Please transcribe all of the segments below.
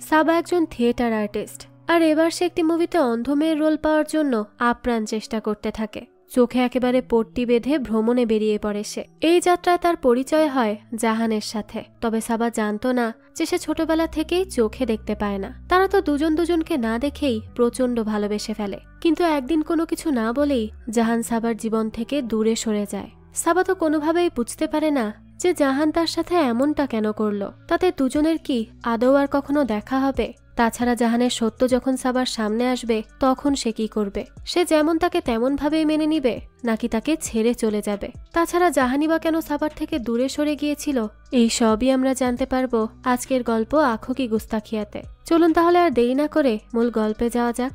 সাবা একজন theatre artist, আর এবার সে একটি মুভিতে অন্ধ মেয়ের রোল পাওয়ার জন্য আপ্রাণ চেষ্টা করতে থাকে। চোখে একেবারে পট্টি বেঁধে ভ্রমণে বেরিয়ে পড়ে সে। এই যাত্রায় তার পরিচয় হয় জাহানের সাথে। তবে সাবা জানতো না যে সে ছোটবেলা থেকেই চোখে দেখতে পায় না। তারা তো দুজন দুজনকে না দেখেই প্রচন্ড ভালোবেসে ফেলে। কিন্তু একদিন কোনো কিছু না বলেই জাহান সাবার জীবন থেকে দূরে সরে যায়। সাবা তো কোনোভাবেই বুঝতে পারে না যে জাহান তার সাথে এমনটা কেন করলো। তাতে দুজনের কি আদৌ আর কখনো দেখা হবে? তাছাড়া জাহানের সত্য যখন সাবার সামনে আসবে তখন সে কি করবে? সে যেমন তাকে তেমন ভাবেই মেনে নিবে, নাকি তাকে ছেড়ে চলে যাবে? তাছাড়া জাহানই বা কেন সাবার থেকে দূরে সরে গিয়েছিল, এই সবই আমরা জানতে পারবো আজকের গল্প আঁখো কি গুস্তাখিয়াতে। চলুন তাহলে আর দেরি না করে মূল গল্পে যাওয়া যাক।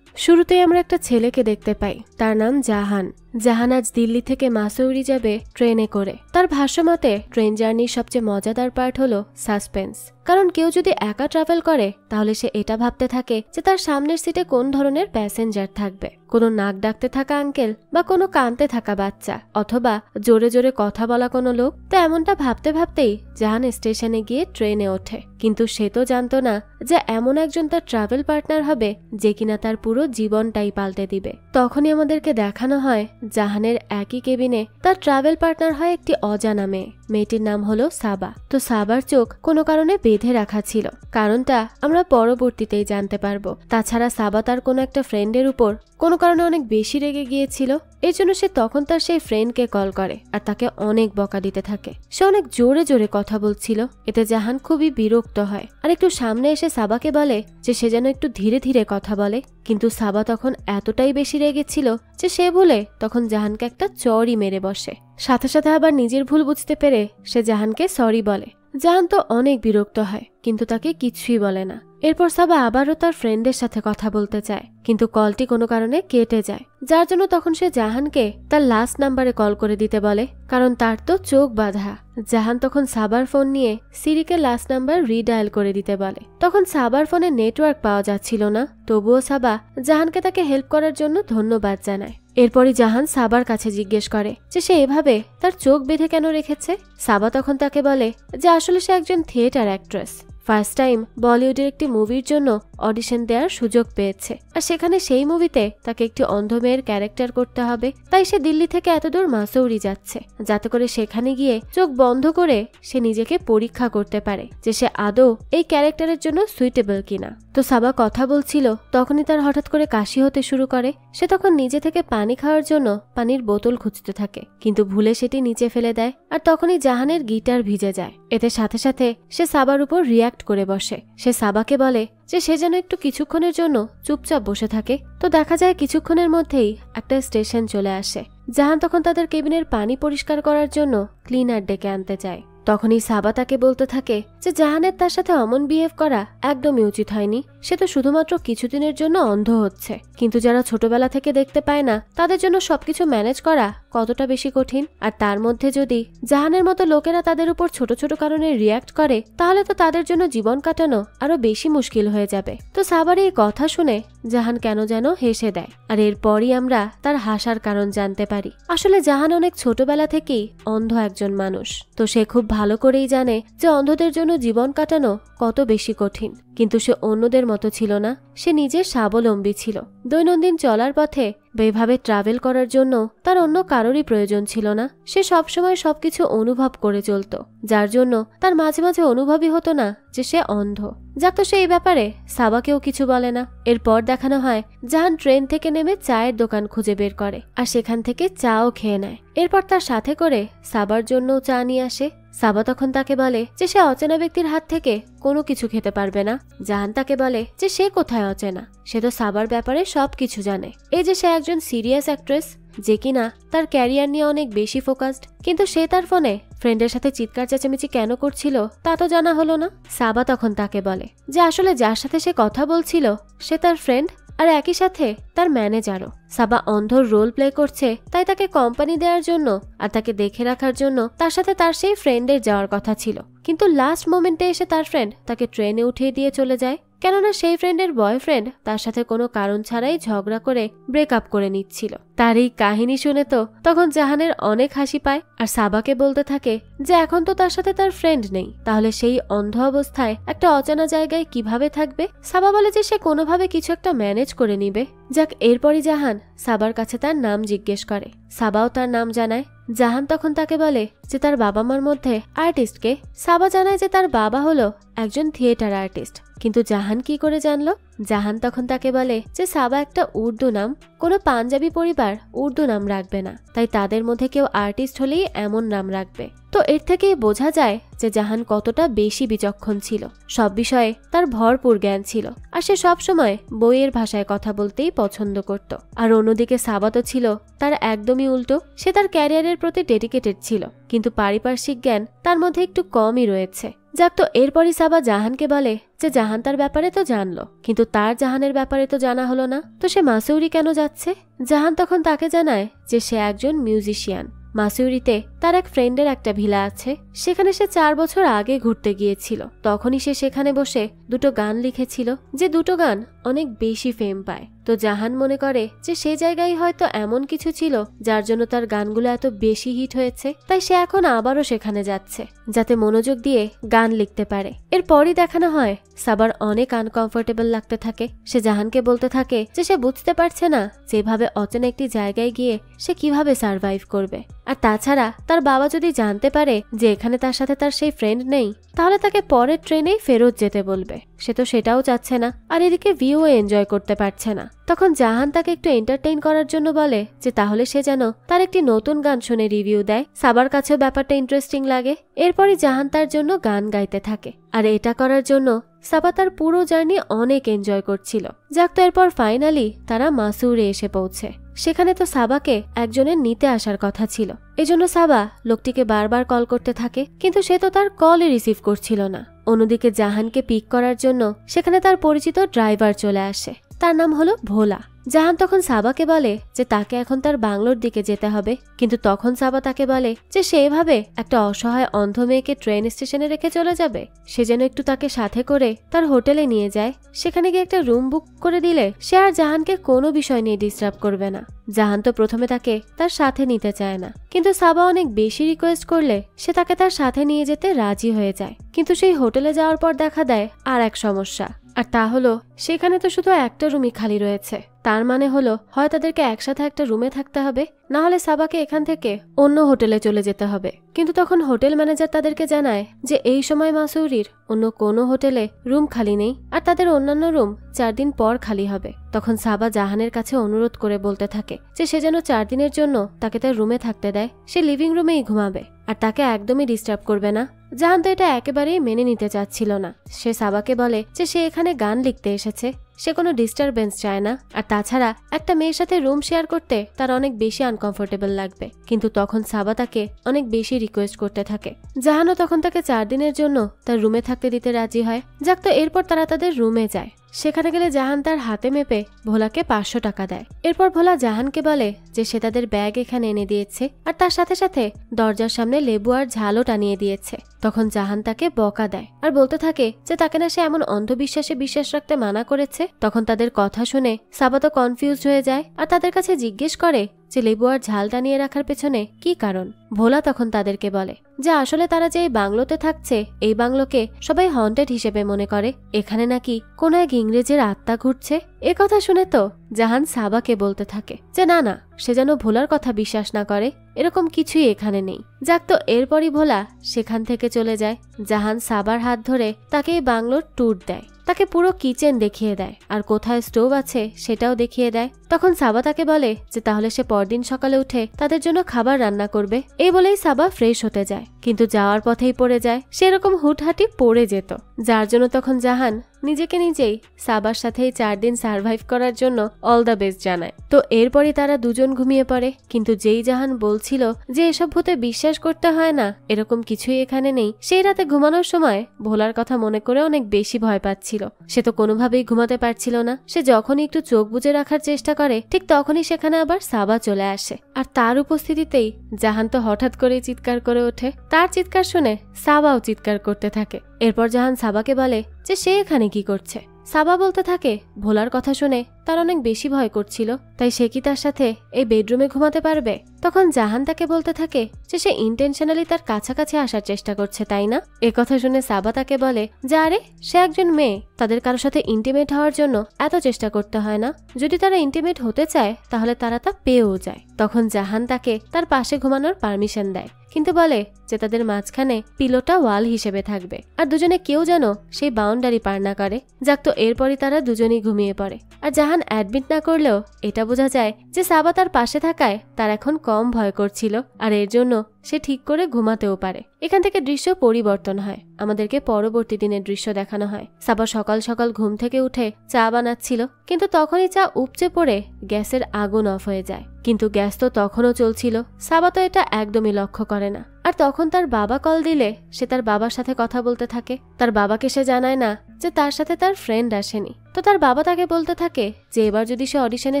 শুরুতেই আমরা একটা ছেলেকে দেখতে পাই, তার নাম জাহান। জাহান আজ দিল্লি থেকে মাসৌরি যাবে ট্রেনে করে। তার ভাষ্যমতে ট্রেন জার্নির সবচেয়ে মজাদার পার্ট হলো সাসপেন্স। কারণ কেউ যদি একা ট্রাভেল করে তাহলে সে এটা ভাবতে থাকে যে তার সামনের সিটে কোন ধরনের প্যাসেঞ্জার থাকবে। কোনো নাক ডাকতে থাকা আঙ্কেল, বা কোনো কাঁদতে থাকা বাচ্চা, অথবা জোরে জোরে কথা বলা কোনো লোক। তো এমনটা ভাবতে ভাবতেই জাহান স্টেশনে গিয়ে ট্রেনে ওঠে। কিন্তু সে তো জানতো না যে এমন একজন তার ট্রাভেল পার্টনার হবে যে কিনা তার পুরো জীবনটাই পাল্টে দিবে। তখনই আমাদেরকে দেখানো হয় জাহানের একই কেবিনে তার ট্রাভেল পার্টনার হয় একটি অজানা মেয়ে। মেয়েটির নাম হলো সাবা। তো সাবার চোখ কোনো কারণে বেঁধে রাখা ছিল, কারণটা আমরা পরবর্তীতেই জানতে পারবো। তাছাড়া সাবা তার কোনো একটা ফ্রেন্ডের উপর কোনো কারণে অনেক বেশি রেগে গিয়েছিল। এর জন্য সে তখন তার সেই ফ্রেন্ডকে কল করে আর তাকে অনেক বকা দিতে থাকে। সে অনেক জোরে জোরে কথা বলছিল। এতে জাহান খুবই বিরক্ত হয় আর একটু সামনে এসে সাবাকে বলে যে সে যেন একটু ধীরে ধীরে কথা বলে। কিন্তু সাবা তখন এতটাই বেশি রেগেছিল যে সে ভুলে তখন জাহানকে একটা চড়ই মেরে বসে। সাথে সাথে আবার নিজের ভুল বুঝতে পেরে সে জাহানকে সরি বলে। জাহান তো অনেক বিরক্ত হয়, কিন্তু তাকে কিছুই বলে না। এরপর সাবা আবারও তার ফ্রেন্ডের সাথে কথা বলতে চায়, কিন্তু কলটি কোনো কারণে কেটে যায়। যার জন্য তখন সে জাহানকে তার লাস্ট নাম্বারে কল করে দিতে বলে, কারণ তার তো চোখ বাঁধা। জাহান তখন সাবার ফোন নিয়ে সিরিকে লাস্ট নাম্বার রিডায়াল করে দিতে বলে। তখন সাবার ফোনে নেটওয়ার্ক পাওয়া যাচ্ছিল না, তবুও সাবা জাহানকে তাকে হেল্প করার জন্য ধন্যবাদ জানায়। এরপরই জাহান সাবার কাছে জিজ্ঞেস করে যে সে এভাবে তার চোখ বেঁধে কেন রেখেছে। সাবা তখন তাকে বলে যে আসলে সে একজন থিয়েটার অ্যাক্ট্রেস। ফার্স্ট টাইম বলিউডের একটি মুভির জন্য অডিশন দেওয়ার সুযোগ পেয়েছে, আর সেখানে সেই মুভিতে তাকে একটি অন্ধ মেয়ের ক্যারেক্টার করতে হবে। তাই সে দিল্লি থেকে এতদূর মাসৌরি যাচ্ছে, যাতে করে সেখানে গিয়ে চোখ বন্ধ করে সে নিজেকে পরীক্ষা করতে পারে যে সে আদৌ এই ক্যারেক্টারের জন্য সুইটেবল কিনা। তো সাবা কথা বলছিল, তখনই তার হঠাৎ করে কাশি হতে শুরু করে। সে তখন নিজে থেকে পানি খাওয়ার জন্য পানির বোতল খুঁজতে থাকে, কিন্তু ভুলে সেটি নিচে ফেলে দেয়। আর তখনই জাহানের গিটার ভিজে যায়। এতে সাথে সাথে সে সাবার উপর রিয়াক্ট করে বসে। সে সাবাকে বলে যে সে যেন একটু কিছুক্ষণের জন্য চুপচাপ বসে থাকে। তো দেখা যায় কিছুক্ষণের মধ্যেই একটা স্টেশন চলে আসে। জাহান তখন তাদের কেবিনের পানি পরিষ্কার করার জন্য ক্লিনার ডেকে আনতে চায়। তখনই সাবা তাকে বলতে থাকে যে জাহানের তার সাথে অমন বিহেভ করা একদমই উচিত হয়নি। সে তো শুধুমাত্র কিছুদিনের জন্য অন্ধ হচ্ছে, কিন্তু যারা ছোটবেলা থেকে দেখতে পায় না তাদের জন্য সবকিছু ম্যানেজ করা কতটা বেশি কঠিন। আর তার মধ্যে যদি জাহানের মতো লোকেরা তাদের উপর ছোট ছোট কারণে রিয়াক্ট করে, তাহলে তো তাদের জন্য জীবন কাটানো আরো বেশি মুশকিল হয়ে যাবে। তো সাবার এই কথা শুনে জাহান কেন যেন হেসে দেয়, আর এরপরই আমরা তার হাসার কারণ জানতে পারি। আসলে জাহান অনেক ছোটবেলা থেকেই অন্ধ একজন মানুষ। তো সে খুব ভালো করেই জানে যে অন্ধদের জন্য জীবন কাটানো কত বেশি কঠিন। কিন্তু সে অন্যদের মতো ছিল না, সে নিজে স্বাবলম্বী ছিল। দৈনন্দিন চলার পথে বা এভাবে ট্রাভেল করার জন্য তার অন্য কারোরই প্রয়োজন ছিল না। সে সবসময় সবকিছু অনুভব করে চলত, যার জন্য তার মাঝে মাঝে অনুভবই হতো না যে সে অন্ধ। যাক, তো সে এই ব্যাপারে সাবাকেও কিছু বলে না। এরপর দেখানো হয় জাহান ট্রেন থেকে নেমে চায়ের দোকান খুঁজে বের করে আর সেখান থেকে চাও খেয়ে নেয়। এরপর তার সাথে করে সাবার জন্যও চা নিয়ে আসে। সাবা তখন তাকে বলে যে সে অচেনা ব্যক্তির হাত থেকে কোনো কিছু খেতে পারবে না। জাহান তাকে বলে যে সে কোথায় অচেনা, সে তো সাবার ব্যাপারে সবকিছু জানে। এই যে সে একজন সিরিয়াস অ্যাক্ট্রেস যে কিনা তার ক্যারিয়ার নিয়ে অনেক বেশি ফোকাসড, কিন্তু সে তার ফোনে ফ্রেন্ডের সাথে চিৎকার চেঁচামেচি কেন করছিল তা তো জানা হলো না। সাবা তখন তাকে বলে যে আসলে যার সাথে সে কথা বলছিল সে তার ফ্রেন্ড, আর একই সাথে তার ম্যানেজারও। সাবা অন্ধর রোল প্লে করছে, তাই তাকে কোম্পানি দেওয়ার জন্য আর তাকে দেখে রাখার জন্য তার সাথে তার সেই ফ্রেন্ডের যাওয়ার কথা ছিল। কিন্তু লাস্ট মোমেন্টে এসে তার ফ্রেন্ড তাকে ট্রেনে উঠিয়ে দিয়ে চলে যায়। কেননা সেই ফ্রেন্ডের বয়ফ্রেন্ড তার সাথে কোনো কারণ ছাড়াই ঝগড়া করে ব্রেকআপ করে নিচ্ছিল। তার এই কাহিনী শুনে তো তখন জাহানের অনেক হাসি পায় আর সাবাকে বলতে থাকে যে এখন তো তার সাথে তার ফ্রেন্ড নেই, তাহলে সেই অন্ধ অবস্থায় একটা অজানা জায়গায় কিভাবে থাকবে। সাবা বলে যে সে কোনোভাবে কিছু একটা ম্যানেজ করে নিবে। যাক, এরপরই জাহান সাবার কাছে তার নাম জিজ্ঞেস করে। সাবাও তার নাম জানায়। জাহান তখন তাকে বলে যে তার বাবা মার মধ্যে আর্টিস্টকে। সাবা জানায় যে তার বাবা হলো একজন থিয়েটার আর্টিস্ট। কিন্তু জাহান কি করে জানলো? জাহান তখন তাকে বলে যে সাবা একটা উর্দু নাম, কোনো পাঞ্জাবি পরিবার উর্দু নাম রাখবে না, তাই তাদের মধ্যে কেউ আর্টিস্ট হলেই এমন নাম রাখবে। তো এর থেকেই বোঝা যায় যে জাহান কতটা বেশি বিচক্ষণ ছিল, সব বিষয়ে তার ভরপুর জ্ঞান ছিল, আর সে সবসময় বইয়ের ভাষায় কথা বলতেই পছন্দ করত। আর অন্যদিকে সাবা তো ছিল তার একদমই উল্টো। সে তার ক্যারিয়ারের প্রতি ডেডিকেটেড ছিল, কিন্তু পারিপার্শ্বিক জ্ঞান তার মধ্যে একটু কমই রয়েছে। যাক, তো এরপরই সাবা জাহানকে বলে যে জাহান তার ব্যাপারে তো জানলো, কিন্তু তার জাহানের ব্যাপারে তো জানা হলো না, তো সে মাসুরি কেন যাচ্ছে? জাহান তখন তাকে জানায় যে সে একজন মিউজিশিয়ান। মাসুরিতে তার এক ফ্রেন্ডের একটা ভিলা আছে, সেখানে সে 4 বছর আগে ঘুরতে গিয়েছিল। তখনই সে সেখানে বসে দুটো গান লিখেছিল, যে দুটো গান অনেক বেশি ফেম পায়। তো জাহান মনে করে যে সে জায়গায় হয়তো এমন কিছু ছিল যার জন্য তার গানগুলো এত বেশি হিট হয়েছে, তাই সে এখন আবারও সেখানে যাচ্ছে যাতে মনোযোগ দিয়ে গান লিখতে পারে। এরপরই দেখানো হয় সাবার অনেক আনকমফোর্টেবল লাগতে থাকে। সে জাহানকে বলতে থাকে যে সে বুঝতে পারছে না যেভাবে অচেনা একটি জায়গায় গিয়ে সে কিভাবে সার্ভাইভ করবে। আর তাছাড়া তার বাবা যদি জানতে পারে যে এখানে তার সাথে তার সেই ফ্রেন্ড নেই, তাহলে তাকে পরের ট্রেনেই ফেরত যেতে বলবে। সে তো সেটাও চাচ্ছে না, আর এদিকে ভিউ এনজয় করতে পারছে না। তখন জাহান তাকে একটু এন্টারটেইন করার জন্য বলে যে তাহলে সে যেন তার একটি নতুন গান শুনে রিভিউ দেয়। সাবার কাছেও ব্যাপারটা ইন্টারেস্টিং লাগে। এরপরই জাহান তার জন্য গান গাইতে থাকে, আর এটা করার জন্য সাবা তার পুরো জার্নি অনেক এনজয় করছিল। যাক, তো এরপর ফাইনালি তারা মাসুরে এসে পৌঁছে। সেখানে তো সাবাকে একজনের নিতে আসার কথা ছিল, এজন্য সাবা লোকটিকে বারবার কল করতে থাকে, কিন্তু সে তো তার কলই রিসিভ করছিল না। অন্যদিকে জাহানকে পিক করার জন্য সেখানে তার পরিচিত ড্রাইভার চলে আসে, তার নাম হলো ভোলা। জাহান তখন সাবাকে বলে যে তাকে এখন তার বাংলোর দিকে যেতে হবে, কিন্তু তখন সাবা তাকে বলে যে সে এভাবে একটা অসহায় অন্ধ মেয়েকে ট্রেন স্টেশনে রেখে চলে যাবে। সে যেন একটু তাকে সাথে করে তার হোটেলে নিয়ে যায়, সেখানে গিয়ে একটা রুম বুক করে দিলে সে আর জাহানকে কোনো বিষয় নিয়ে ডিস্টার্ব করবে না। জাহান তো প্রথমে তাকে তার সাথে নিতে চায় না, কিন্তু সাবা অনেক বেশি রিকোয়েস্ট করলে সে তাকে তার সাথে নিয়ে যেতে রাজি হয়ে যায়। কিন্তু সেই হোটেলে যাওয়ার পর দেখা দেয় আর এক সমস্যা, আর তা হলো সেখানে তো শুধু একটা রুমই খালি রয়েছে। তার মানে হলো হয় তাদেরকে একসাথে একটা রুমে থাকতে হবে, না হলে সাবাকে এখান থেকে অন্য হোটেলে চলে যেতে হবে। কিন্তু তখন হোটেল ম্যানেজার তাদেরকে জানায় যে এই সময় মাসুরির অন্য কোনো হোটেলে রুম খালি নেই, আর তাদের অন্যান্য রুম 4 দিন পর খালি হবে। তখন সাবা জাহানের কাছে অনুরোধ করে বলতে থাকে যে সে যেন 4 দিনের জন্য তাকে তার রুমে থাকতে দেয়, সে লিভিং রুমেই ঘুমাবে আর তাকে একদমই ডিস্টার্ব করবে না। জাহান তো এটা একেবারেই মেনে নিতে চাচ্ছিল না। সে সাবাকে বলে যে সে এখানে গান লিখতে এসেছে, সে কোনো ডিস্টারবেন্স চায় না, আর তাছাড়া একটা মেয়ের সাথে রুম শেয়ার করতে তার অনেক বেশি আনকমফোর্টেবল লাগবে। কিন্তু তখন সাবা তাকে অনেক বেশি রিকোয়েস্ট করতে থাকে। জাহানও তখন তাকে 4 দিনের জন্য তার রুমে থাকতে দিতে রাজি হয়। যাক, তো এরপর তারা তাদের রুমে যায়। সেখানে গেলে জাহান তার হাতে মেপে ভোলাকে 500 টাকা দেয়। এরপর ভোলা জাহানকে বলে যে সে তাদের ব্যাগ এখানে এনে দিয়েছে, আর তার সাথে সাথে দরজার সামনে লেবু আর ঝালও টানিয়ে দিয়েছে। তখন জাহান তাকে বকা দেয় আর বলতে থাকে যে তাকে না সে এমন অন্ধবিশ্বাসে বিশ্বাস রাখতে মানা করেছে। তখন তাদের কথা শুনে সাবা তো কনফিউজড হয়ে যায় আর তাদের কাছে জিজ্ঞেস করে যে লেবু আর ঝাল টানিয়ে রাখার পেছনে কি কারণ। ভোলা তখন তাদেরকে বলে যে আসলে তারা যে এই বাংলোতে থাকছে, এই বাংলোকে সবাই হন্টেড হিসেবে মনে করে, এখানে নাকি কোনো এক ইংরেজের আত্মা ঘুরছে। এ কথা শুনে তো জাহান সাবাকে বলতে থাকে যে না না, সে যেন ভোলার কথা বিশ্বাস না করে, এরকম কিছুই এখানে নেই। যাক, তো এরপরই ভোলা সেখান থেকে চলে যায়। জাহান সাবার হাত ধরে তাকে এই বাংলোর ট্যুর দেয়, তাকে পুরো কিচেন দেখিয়ে দেয় আর কোথায় স্টোভ আছে সেটাও দেখিয়ে দেয়। তখন সাবা তাকে বলে যে তাহলে সে পরদিন সকালে উঠে তাদের জন্য খাবার রান্না করবে। এই বলেই সাবা ফ্রেশ হতে যায়, কিন্তু যাওয়ার পথেই পড়ে যায়। সেরকম হুটহাটি পড়ে যেত, যার জন্য তখন জাহান নিজেকে নিজেই সাবার সাথে 4 দিন সার্ভাইভ করার জন্য অল দ্য বেস্ট জানায়। তো এরপরই তারা দুজন ঘুমিয়ে পড়ে। কিন্তু যেই জাহান বলছিল যে এসব ভূতে বিশ্বাস করতে হয় না, এরকম কিছুই এখানে নেই, সেই রাতে ঘুমানোর সময় ভোলার কথা মনে করে অনেক বেশি ভয় পাচ্ছিল। সে তো কোনোভাবেই ঘুমাতে পারছিল না। সে যখনই একটু চোখ বুজে রাখার চেষ্টা করে, ঠিক তখনই সেখানে আবার সাবা চলে আসে, আর তার উপস্থিতিতেই জাহান তো হঠাৎ করে চিৎকার করে ওঠে। তার চিৎকার শুনে সাবাও চিৎকার করতে থাকে। এরপর জাহান সাবাকে বলে যে সে এখানে কি করছে। সাবা বলতে থাকে ভোলার কথা শুনে তার অনেক বেশি ভয় করছিল, তাই সে কি তার সাথে এই বেডরুমে ঘুমাতে পারবে? তখন জাহান তাকে বলতে থাকে যে সে ইন্টেনশনালি তার কাছাকাছি আসার চেষ্টা করছে, তাই না? কথা শুনে সাবা তাকে বলে যে আরে সে একজন মেয়ে, তাদের কারোর সাথে ইন্টিমেট হওয়ার জন্য এত চেষ্টা করতে হয় না। যদি তারা ইন্টিমেট হতে চায় তাহলে তারা তা পেয়েও যায়। তখন জাহান তাকে তার পাশে ঘুমানোর পারমিশন দেয়, কিন্তু বলে যে তাদের মাঝখানে পিলোটা ওয়াল হিসেবে থাকবে, আর দুজনে কেউ যেন সেই বাউন্ডারি পার না করে। যাক, তো এরপরই তারা দুজনেই ঘুমিয়ে পড়ে। আর জাহান অ্যাডমিট না করলেও এটা বোঝা যায় যে সাবা তার পাশে থাকায় তার এখন কম ভয় করছিল, আর এর জন্য সে ঠিক করে ঘুমাতেও পারে। এখান থেকে দৃশ্য পরিবর্তন হয়, আমাদেরকে পরবর্তী দিনের দৃশ্য দেখানো হয়। সাবা সকাল সকাল ঘুম থেকে উঠে চা বানাচ্ছিল, কিন্তু তখনই চা উপচে পড়ে গ্যাসের আগুন অফ হয়ে যায়। কিন্তু গ্যাস তো তখনও চলছিল, সাবা তো এটা একদমই লক্ষ্য করে না। আর তখন তার বাবা কল দিলে সে তার বাবার সাথে কথা বলতে থাকে। তার বাবাকে সে জানায় না যে তার সাথে তার ফ্রেন্ড আসেনি। তো তার বাবা তাকে বলতে থাকে যে এবার যদি সে অডিশনে